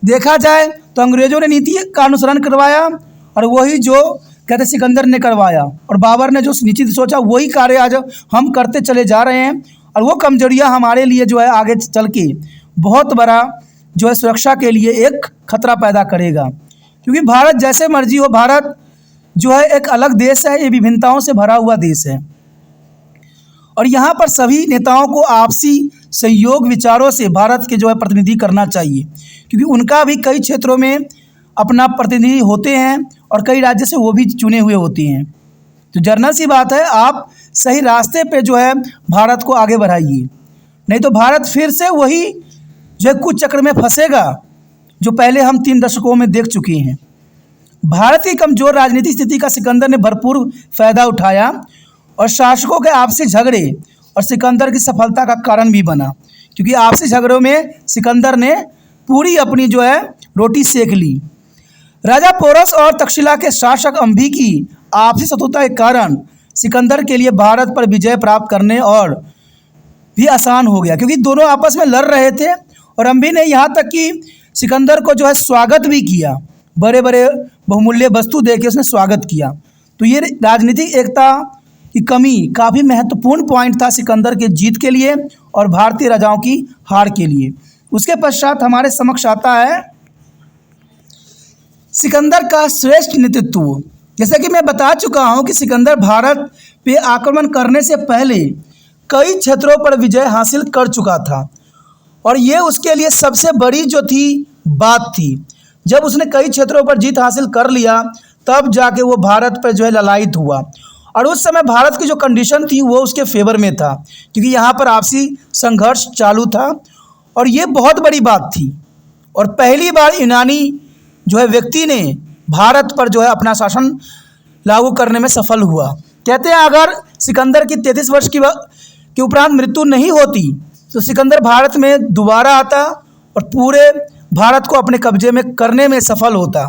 देखा जाए तो अंग्रेज़ों ने नीति का अनुसरण करवाया और वही जो कहते सिकंदर ने करवाया और बाबर ने जो नीति सोचा वही कार्य आज हम करते चले जा रहे हैं। और वो कमजोरियाँ हमारे लिए जो है आगे चल के बहुत बड़ा जो है सुरक्षा के लिए एक खतरा पैदा करेगा, क्योंकि भारत जैसे मर्जी हो, भारत जो है एक अलग देश है, ये विभिन्नताओं से भरा हुआ देश है और यहाँ पर सभी नेताओं को आपसी सहयोग विचारों से भारत के जो है प्रतिनिधि करना चाहिए, क्योंकि उनका भी कई क्षेत्रों में अपना प्रतिनिधि होते हैं और कई राज्य से वो भी चुने हुए होते हैं। तो जर्नल सी बात है, आप सही रास्ते पे जो है भारत को आगे बढ़ाइए, नहीं तो भारत फिर से वही जो है कुछ चक्र में फंसेगा जो पहले हम 3 दशकों में देख चुके हैं। भारत की कमज़ोर राजनीतिक स्थिति का सिकंदर ने भरपूर फ़ायदा उठाया और शासकों के आपसी झगड़े और सिकंदर की सफलता का कारण भी बना, क्योंकि आपसी झगड़ों में सिकंदर ने पूरी अपनी जो है रोटी सेक ली। राजा पोरस और तक्षशिला के शासक अम्भी की आपसी शत्रुता के कारण सिकंदर के लिए भारत पर विजय प्राप्त करने और भी आसान हो गया, क्योंकि दोनों आपस में लड़ रहे थे। और अम्बी ने यहाँ तक कि सिकंदर को जो है स्वागत भी किया, बड़े बड़े बहुमूल्य वस्तु दे के उसने स्वागत किया। तो ये राजनीतिक एकता की कमी काफ़ी महत्वपूर्ण पॉइंट था सिकंदर के जीत के लिए और भारतीय राजाओं की हार के लिए। उसके पश्चात हमारे समक्ष आता है सिकंदर का श्रेष्ठ नेतृत्व। जैसा कि मैं बता चुका हूं कि सिकंदर भारत पे आक्रमण करने से पहले कई क्षेत्रों पर विजय हासिल कर चुका था और ये उसके लिए सबसे बड़ी जो थी बात थी। जब उसने कई क्षेत्रों पर जीत हासिल कर लिया तब जाके वो भारत पर जो है ललायित हुआ। और उस समय भारत की जो कंडीशन थी वो उसके फेवर में था, क्योंकि यहाँ पर आपसी संघर्ष चालू था और ये बहुत बड़ी बात थी। और पहली बार यूनानी जो है व्यक्ति ने भारत पर जो है अपना शासन लागू करने में सफल हुआ। कहते हैं अगर सिकंदर की 33 वर्ष के उपरांत मृत्यु नहीं होती तो सिकंदर भारत में दोबारा आता और पूरे भारत को अपने कब्जे में करने में सफल होता।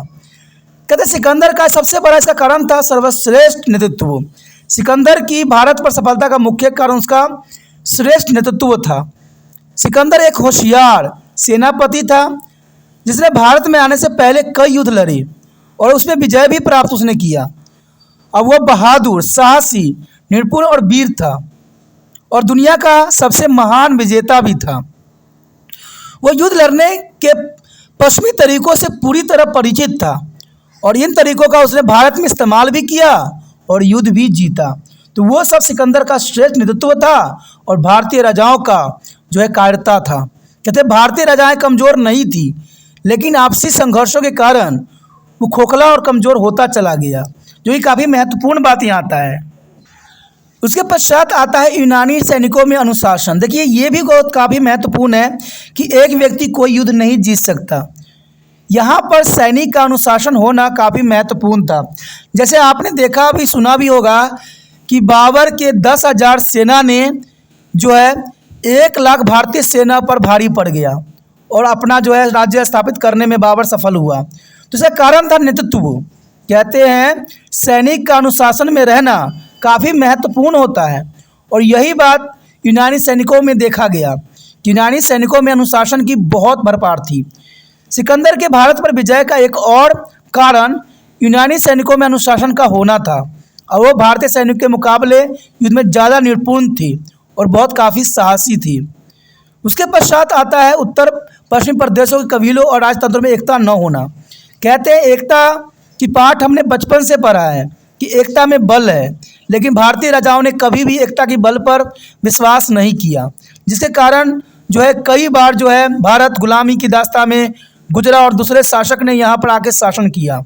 कहते सिकंदर का सबसे बड़ा इसका कारण था सर्वश्रेष्ठ नेतृत्व। सिकंदर की भारत पर सफलता का मुख्य कारण उसका श्रेष्ठ नेतृत्व था। सिकंदर एक होशियार सेनापति था जिसने भारत में आने से पहले कई युद्ध लड़े और उसमें विजय भी प्राप्त उसने किया। अब वह बहादुर, साहसी, निपुण और वीर था और दुनिया का सबसे महान विजेता भी था। वह युद्ध लड़ने के पश्चिमी तरीकों से पूरी तरह परिचित था और इन तरीकों का उसने भारत में इस्तेमाल भी किया और युद्ध भी जीता। तो वो सब सिकंदर का श्रेष्ठ नेतृत्व था और भारतीय राजाओं का जो है कायरता था। कहते भारतीय राजाएं कमज़ोर नहीं थी, लेकिन आपसी संघर्षों के कारण वो खोखला और कमज़ोर होता चला गया, जो कि काफ़ी महत्वपूर्ण बात यहाँ आता है। उसके पश्चात आता है यूनानी सैनिकों में अनुशासन। देखिए ये भी बहुत काफ़ी महत्वपूर्ण है कि एक व्यक्ति कोई युद्ध नहीं जीत सकता। यहाँ पर सैनिक का अनुशासन होना काफ़ी महत्वपूर्ण था। जैसे आपने देखा भी सुना भी होगा कि बाबर के 10,000 सेना ने जो है 1 लाख भारतीय सेना पर भारी पड़ गया और अपना जो है राज्य स्थापित करने में बाबर सफल हुआ। तो इसका कारण था नेतृत्व। कहते हैं सैनिक का अनुशासन में रहना काफ़ी महत्वपूर्ण होता है और यही बात यूनानी सैनिकों में देखा गया। यूनानी सैनिकों में अनुशासन की बहुत भरमार थी। सिकंदर के भारत पर विजय का एक और कारण यूनानी सैनिकों में अनुशासन का होना था और वो भारतीय सैनिकों के मुकाबले युद्ध में ज़्यादा निपुण थे और बहुत काफ़ी साहसी थी। उसके पश्चात आता है उत्तर पश्चिम प्रदेशों के कबीलों और राजतंत्रों में एकता न होना। कहते हैं एकता की पाठ हमने बचपन से पढ़ा है कि एकता में बल है, लेकिन भारतीय राजाओं ने कभी भी एकता की बल पर विश्वास नहीं किया, जिसके कारण जो है कई बार जो है भारत गुलामी की दास्तां में गुजरा और दूसरे शासक ने यहाँ पर आके शासन किया।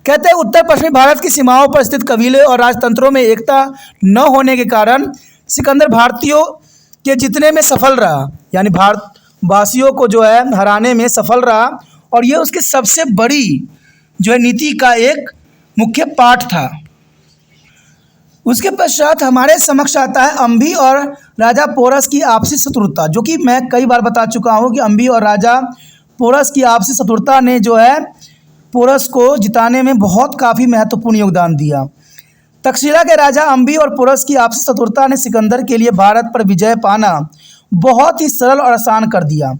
कहते हैं उत्तर पश्चिमी भारत की सीमाओं पर स्थित कबीले और राजतंत्रों में एकता न होने के कारण सिकंदर भारतीयों के जीतने में सफल रहा, यानी भारतवासियों को जो है हराने में सफल रहा और ये उसकी सबसे बड़ी जो है नीति का एक मुख्य पाठ था। उसके पश्चात हमारे समक्ष आता है अम्बी और राजा पोरस की आपसी शत्रुता, जो कि मैं कई बार बता चुका हूँ कि अम्बी और राजा पोरस की आपसी शत्रुता ने जो है पोरस को जिताने में बहुत काफ़ी महत्वपूर्ण योगदान दिया। तक्षशिला के राजा अम्बी और पोरस की आपसी शत्रुता ने सिकंदर के लिए भारत पर विजय पाना बहुत ही सरल और आसान कर दिया।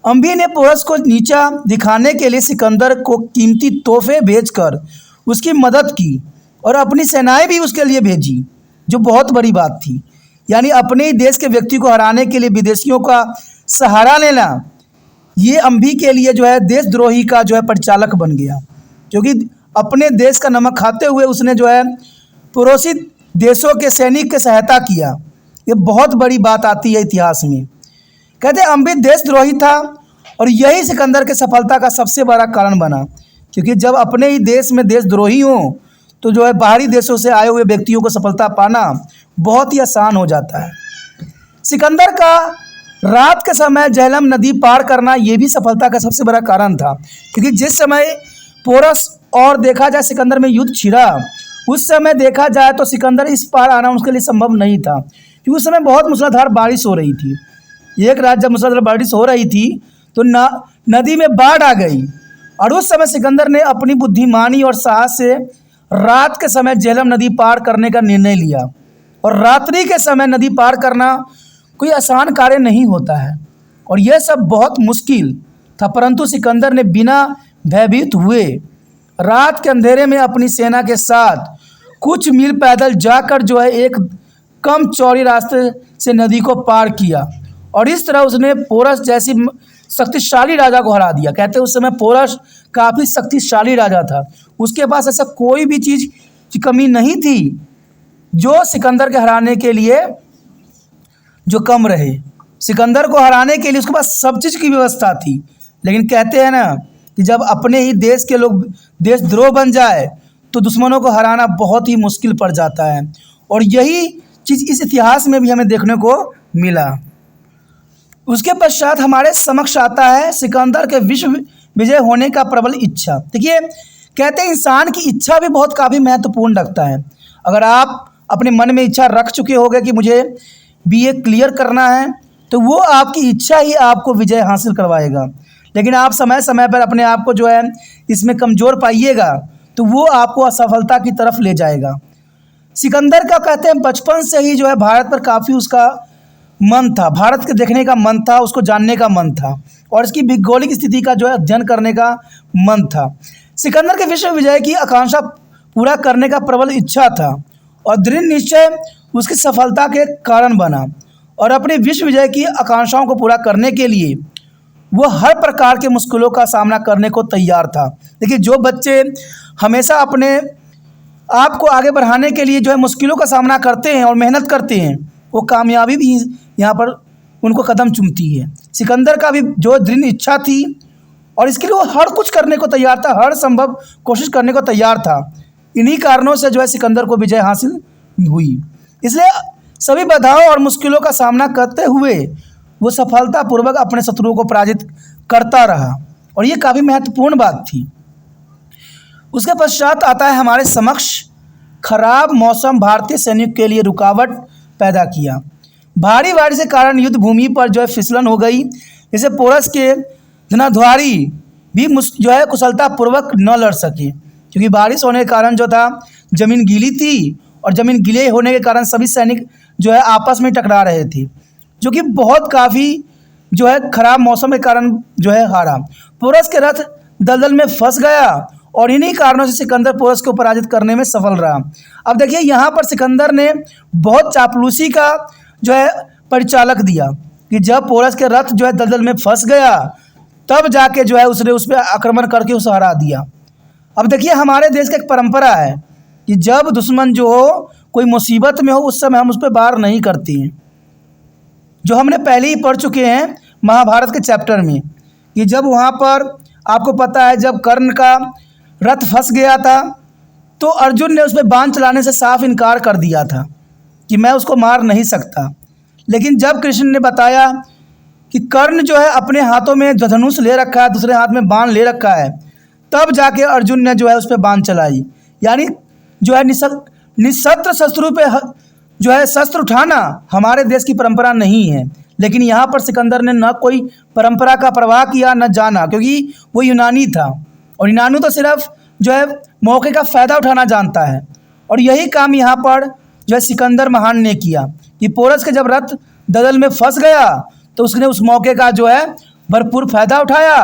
अम्बी ने पोरस को नीचा दिखाने के लिए सिकंदर को कीमती तोहफे भेजकर उसकी मदद की और अपनी सेनाएं भी उसके लिए भेजी, जो बहुत बड़ी बात थी। यानी अपने ही देश के व्यक्ति को हराने के लिए विदेशियों का सहारा लेना, ये अम्बी के लिए जो है देशद्रोही का जो है परिचालक बन गया, क्योंकि अपने देश का नमक खाते हुए उसने जो है पड़ोसी देशों के सैनिक की सहायता किया। ये बहुत बड़ी बात आती है इतिहास में। कहते हैं अम्बी देशद्रोही था और यही सिकंदर के सफलता का सबसे बड़ा कारण बना, क्योंकि जब अपने ही देश में देशद्रोही हों तो जो है बाहरी देशों से आए हुए व्यक्तियों को सफलता पाना बहुत ही आसान हो जाता है। सिकंदर का रात के समय झेलम नदी पार करना ये भी सफलता का सबसे बड़ा कारण था, क्योंकि जिस समय पोरस और देखा जाए सिकंदर में युद्ध छिड़ा, उस समय देखा जाए तो सिकंदर इस पार आना उसके लिए संभव नहीं था, क्योंकि उस समय बहुत मूसलाधार बारिश हो रही थी। एक रात जब मूसलाधार बारिश हो रही थी तो नदी में बाढ़ आ गई और उस समय सिकंदर ने अपनी बुद्धिमानी और साहस से रात के समय झेलम नदी पार करने का निर्णय लिया। और रात्रि के समय नदी पार करना कोई आसान कार्य नहीं होता है और यह सब बहुत मुश्किल था, परंतु सिकंदर ने बिना भयभीत हुए रात के अंधेरे में अपनी सेना के साथ कुछ मील पैदल जाकर जो है एक कम चौड़ी रास्ते से नदी को पार किया और इस तरह उसने पोरस जैसी शक्तिशाली राजा को हरा दिया। कहते हैं उस समय पोरस काफ़ी शक्तिशाली राजा था, उसके पास ऐसा कोई भी चीज़ की कमी नहीं थी जो सिकंदर के हराने के लिए जो कम रहे। सिकंदर को हराने के लिए उसके पास सब चीज़ की व्यवस्था थी, लेकिन कहते हैं ना कि जब अपने ही देश के लोग देशद्रोह बन जाए तो दुश्मनों को हराना बहुत ही मुश्किल पड़ जाता है और यही चीज़ इस इतिहास में भी हमें देखने को मिला। उसके पश्चात हमारे समक्ष आता है सिकंदर के विश्व विजय होने का प्रबल इच्छा। देखिए कहते हैं इंसान की इच्छा भी बहुत काफ़ी महत्वपूर्ण रखता है। अगर आप अपने मन में इच्छा रख चुके होंगे कि मुझे बीए क्लियर करना है तो वो आपकी इच्छा ही आपको विजय हासिल करवाएगा, लेकिन आप समय समय पर अपने आप को जो है इसमें कमज़ोर पाइएगा तो वो आपको असफलता की तरफ ले जाएगा। सिकंदर का कहते हैं बचपन से ही जो है भारत पर काफ़ी उसका मन था, भारत के देखने का मन था, उसको जानने का मन था और इसकी भौगोलिक स्थिति का जो है अध्ययन करने का मन था। सिकंदर के विश्व विजय की आकांक्षा पूरा करने का प्रबल इच्छा था और दृढ़ निश्चय उसकी सफलता के कारण बना और अपने विश्व विजय की आकांक्षाओं को पूरा करने के लिए वो हर प्रकार के मुश्किलों का सामना करने को तैयार था। देखिए जो बच्चे हमेशा अपने आप को आगे बढ़ाने के लिए जो है मुश्किलों का सामना करते हैं और मेहनत करते हैं वो कामयाबी भी यहाँ पर उनको कदम चूमती है। सिकंदर का भी जो दृढ़ इच्छा थी और इसके लिए वो हर कुछ करने को तैयार था, हर संभव कोशिश करने को तैयार था। इन्हीं कारणों से जो है सिकंदर को विजय हासिल हुई। इसलिए सभी बाधाओं और मुश्किलों का सामना करते हुए वो सफलतापूर्वक अपने शत्रुओं को पराजित करता रहा और ये काफ़ी महत्वपूर्ण बात थी। उसके पश्चात आता है हमारे समक्ष खराब मौसम भारतीय सैनिक के लिए रुकावट पैदा किया। भारी बारिश के कारण युद्ध भूमि पर जो है फिसलन हो गई, जैसे पोरस के धनुर्धारी भी जो है कुशलतापूर्वक न लड़ सके क्योंकि बारिश होने के कारण जो था ज़मीन गीली थी और ज़मीन गीले होने के कारण सभी सैनिक जो है आपस में टकरा रहे थे, जो कि बहुत काफ़ी जो है ख़राब मौसम के कारण जो है हारा। पोरस के रथ दलदल में फंस गया और इन्हीं कारणों से सिकंदर पोरस को पराजित करने में सफल रहा। अब देखिए यहाँ पर सिकंदर ने बहुत चापलूसी का जो है परिचालक दिया कि जब पोरस के रथ जो है दलदल में फंस गया तब जाके जो है उसने उस पर आक्रमण करके उसे हरा दिया। अब देखिए हमारे देश का एक परंपरा है कि जब दुश्मन जो हो कोई मुसीबत में हो उस समय हम उस पर वार नहीं करते हैं, जो हमने पहले ही पढ़ चुके हैं महाभारत के चैप्टर में कि जब वहाँ पर आपको पता है जब कर्ण का रथ फंस गया था तो अर्जुन ने उस पर बाण चलाने से साफ इनकार कर दिया था कि मैं उसको मार नहीं सकता। लेकिन जब कृष्ण ने बताया कि कर्ण जो है अपने हाथों में धनुष ले रखा है, दूसरे हाथ में बाण ले रखा है, तब जाके अर्जुन ने जो है उस पर बाण चलाई। यानी जो है निशस्त्र शत्रु पे जो है शस्त्र उठाना हमारे देश की परंपरा नहीं है, लेकिन यहाँ पर सिकंदर ने न कोई परंपरा का परवाह किया न जाना, क्योंकि वो यूनानी था और यूनानी तो सिर्फ जो है मौके का फ़ायदा उठाना जानता है। और यही काम यहाँ पर जो है सिकंदर महान ने किया कि पोरस के जब रथ दलदल में फंस गया तो उसने उस मौके का जो है भरपूर फ़ायदा उठाया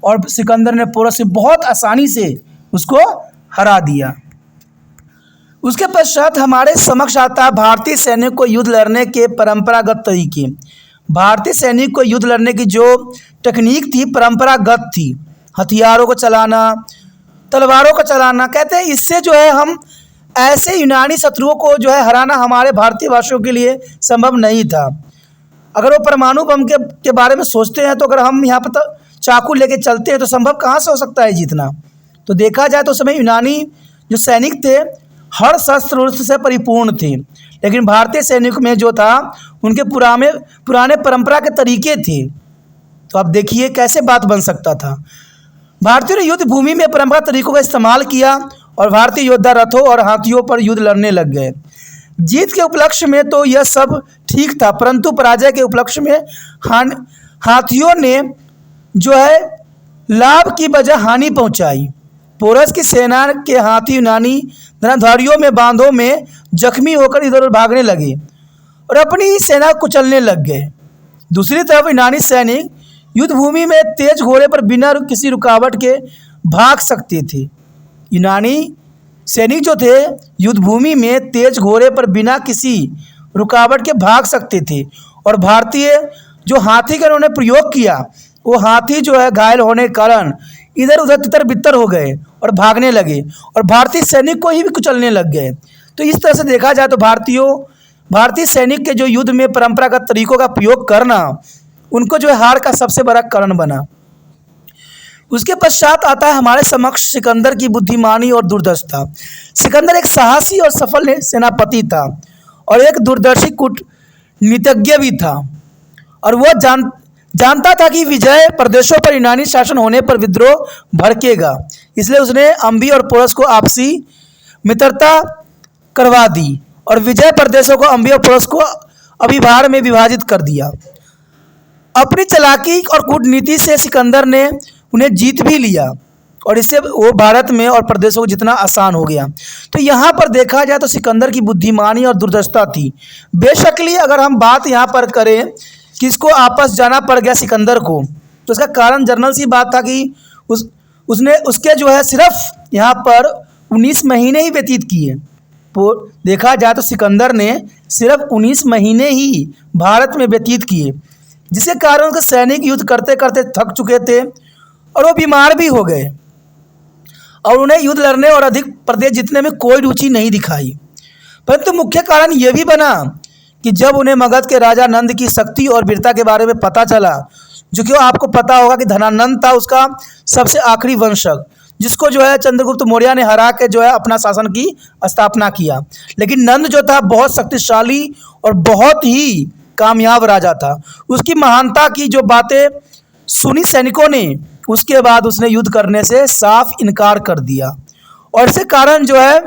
और सिकंदर ने पोरस से बहुत आसानी से उसको हरा दिया। उसके पश्चात हमारे समक्ष आता है भारतीय सैनिक को युद्ध लड़ने के परंपरागत तरीके। भारतीय सैनिक को युद्ध लड़ने की जो टेक्निक थी परंपरागत थी, हथियारों को चलाना, तलवारों को चलाना। कहते हैं इससे जो है हम ऐसे यूनानी शत्रुओं को जो है हराना हमारे भारतीय वासियों के लिए संभव नहीं था। अगर वो परमाणु बम के बारे में सोचते हैं तो अगर हम यहाँ पर चाकू लेके चलते हैं तो संभव कहाँ से हो सकता है जीतना। तो देखा जाए तो उस समय यूनानी जो सैनिक थे हर शस्त्र उस्त्र से परिपूर्ण थे, लेकिन भारतीय सैनिक में जो था उनके पुराने परंपरा के तरीके थे। तो आप देखिए कैसे बात बन सकता था। भारतीयों ने युद्ध भूमि में परंपरा तरीकों का इस्तेमाल किया और भारतीय योद्धा रथों और हाथियों पर युद्ध लड़ने लग गए। जीत के उपलक्ष्य में तो यह सब ठीक था, परंतु पराजय के उपलक्ष्य में हाथियों ने जो है लाभ की बजाय हानि पहुंचाई। पोरस की सेना के हाथी यूनानी धनुधारियों में बांधों में जख्मी होकर इधर उधर भागने लगे और अपनी ही सेना को कुचलने लग गए। दूसरी तरफ यूनानी सैनिक युद्ध भूमि में तेज घोड़े पर बिना किसी रुकावट के भाग सकते थे। यूनानी सैनिक जो थे युद्ध भूमि में तेज घोड़े पर बिना किसी रुकावट के भाग सकते थे और भारतीय जो हाथी का उन्होंने प्रयोग किया वो हाथी जो है घायल होने के कारण इधर उधर तितर बितर हो गए और भागने लगे और भारतीय सैनिक को ही भी कुचलने लग गए। तो इस तरह से देखा जाए तो भारतीय सैनिक के जो युद्ध में परंपरागत तरीकों का प्रयोग करना उनको जो है हार का सबसे बड़ा कारण बना। उसके पश्चात आता है हमारे समक्ष सिकंदर की बुद्धिमानी और दूरदर्शिता। सिकंदर एक साहसी और सफल सेनापति था और एक दूरदर्शी कूटनीतिज्ञ भी था और वह जानता था कि विजय प्रदेशों पर यूनानी शासन होने पर विद्रोह भड़केगा, इसलिए उसने अम्बी और पोरस को आपसी मित्रता करवा दी और विजय प्रदेशों को अम्बी और पोरस को अभिभार में विभाजित कर दिया। अपनी चालाकी और कूटनीति से सिकंदर ने उन्हें जीत भी लिया और इससे वो भारत में और प्रदेशों को जितना आसान हो गया। तो यहाँ पर देखा जाए तो सिकंदर की बुद्धिमानी और दूरदर्शिता थी। बेशकली अगर हम बात यहाँ पर करें कि इसको आपस जाना पड़ गया सिकंदर को, तो इसका कारण जनरल सी बात था कि उसके जो है सिर्फ यहाँ पर 19 महीने ही व्यतीत किए। तो देखा जाए तो सिकंदर ने सिर्फ 19 महीने ही भारत में व्यतीत किए, जिसके कारण उसके सैनिक युद्ध करते करते थक चुके थे और वो बीमार भी हो गए और उन्हें युद्ध लड़ने और अधिक प्रदेश जीतने में कोई रुचि नहीं दिखाई। परंतु मुख्य कारण ये भी बना कि जब उन्हें मगध के राजा नंद की शक्ति और वीरता के बारे में पता चला, जो कि आपको पता होगा कि धनानंद था उसका सबसे आखिरी वंशज, जिसको जो है चंद्रगुप्त मौर्य ने हरा के जो है अपना शासन की स्थापना किया। लेकिन नंद जो था बहुत शक्तिशाली और बहुत ही कामयाब राजा था। उसकी महानता की जो बातें सुनी सैनिकों ने, उसके बाद उसने युद्ध करने से साफ इनकार कर दिया और इसके कारण जो है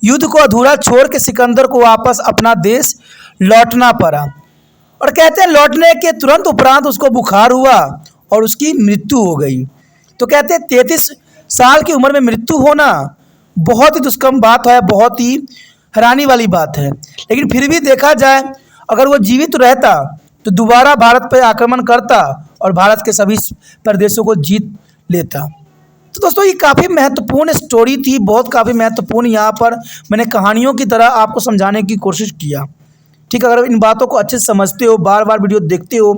युद्ध को अधूरा छोड़ के सिकंदर को वापस अपना देश लौटना पड़ा। और कहते हैं लौटने के तुरंत उपरांत उसको बुखार हुआ और उसकी मृत्यु हो गई। तो कहते हैं 33 साल की उम्र में मृत्यु होना बहुत ही दुष्कर्म बात है, बहुत ही हैरानी वाली बात है। लेकिन फिर भी देखा जाए अगर वो जीवित रहता तो दोबारा भारत पर आक्रमण करता और भारत के सभी प्रदेशों को जीत लेता। तो दोस्तों ये काफ़ी महत्वपूर्ण स्टोरी थी, बहुत काफ़ी महत्वपूर्ण। यहाँ पर मैंने कहानियों की तरह आपको समझाने की कोशिश किया। ठीक, अगर इन बातों को अच्छे से समझते हो, बार बार वीडियो देखते हो,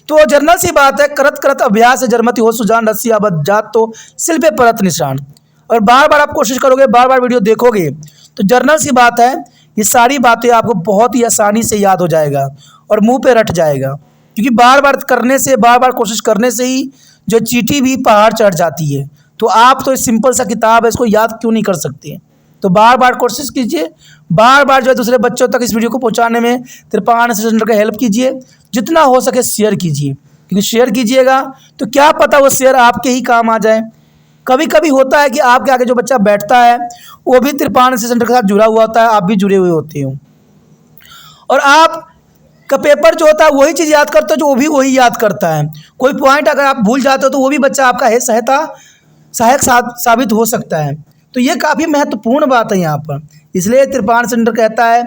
तो जनरल सी बात है, करत करत अभ्यास है जरमती हो सुजान रस्सी अबद जात तो सिल पे परत निशान। और बार बार आप कोशिश करोगे, बार बार वीडियो देखोगे, तो जनरल सी बात है ये सारी बातें आपको बहुत ही आसानी से याद हो जाएगा और मुंह पे रट जाएगा। क्योंकि बार बार करने से, बार बार कोशिश करने से ही जो चींटी भी पहाड़ चढ़ जाती है। तो आप तो सिंपल सा किताब है, इसको याद क्यों नहीं कर सकते? तो बार बार कोशिश कीजिए, बार बार जो है दूसरे बच्चों तक इस वीडियो को पहुंचाने में त्रिपाण सेंटर का हेल्प कीजिए, जितना हो सके शेयर कीजिए। क्योंकि शेयर कीजिएगा तो क्या पता वो शेयर आपके ही काम आ जाए। कभी कभी होता है कि आपके आगे जो बच्चा बैठता है वो भी त्रिपाण सेंटर के साथ जुड़ा हुआ होता है, आप भी जुड़े हुए होते हो, और आप का पेपर जो होता है वही चीज़ याद करते हो जो वो भी वही याद करता है। कोई पॉइंट अगर आप भूल जाते हो तो वो भी बच्चा आपका है सहायक साबित हो सकता है। तो ये काफ़ी महत्वपूर्ण बात है यहाँ पर। इसलिए त्रिपाण सेंटर कहता है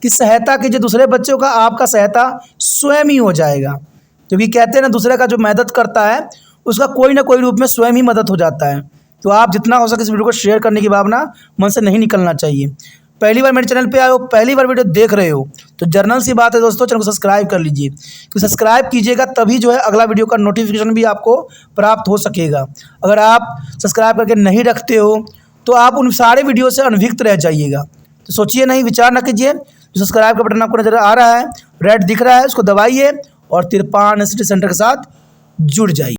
कि सहायता कीजिए दूसरे बच्चों का, आपका सहायता स्वयं ही हो जाएगा। क्योंकि कहते हैं ना, दूसरे का जो मदद करता है उसका कोई ना कोई रूप में स्वयं ही मदद हो जाता है। तो आप जितना हो सके इस वीडियो को शेयर करने की भावना मन से नहीं निकलना चाहिए। पहली बार मेरे चैनल पे आए हो, पहली बार वीडियो देख रहे हो, तो जर्नल सी बात है दोस्तों, चैनल को सब्सक्राइब कर लीजिए। तो सब्सक्राइब कीजिएगा तभी जो है अगला वीडियो का नोटिफिकेशन भी आपको प्राप्त हो सकेगा। अगर आप सब्सक्राइब करके नहीं रखते हो तो आप उन सारे वीडियो से अनभिज्ञ रह जाइएगा। तो सोचिए नहीं, विचार न कीजिए। जो सब्सक्राइब का बटन आपको नजर आ रहा है, रेड दिख रहा है, उसको दबाइए और त्रिपाण सेंटर के साथ जुड़ जाइए।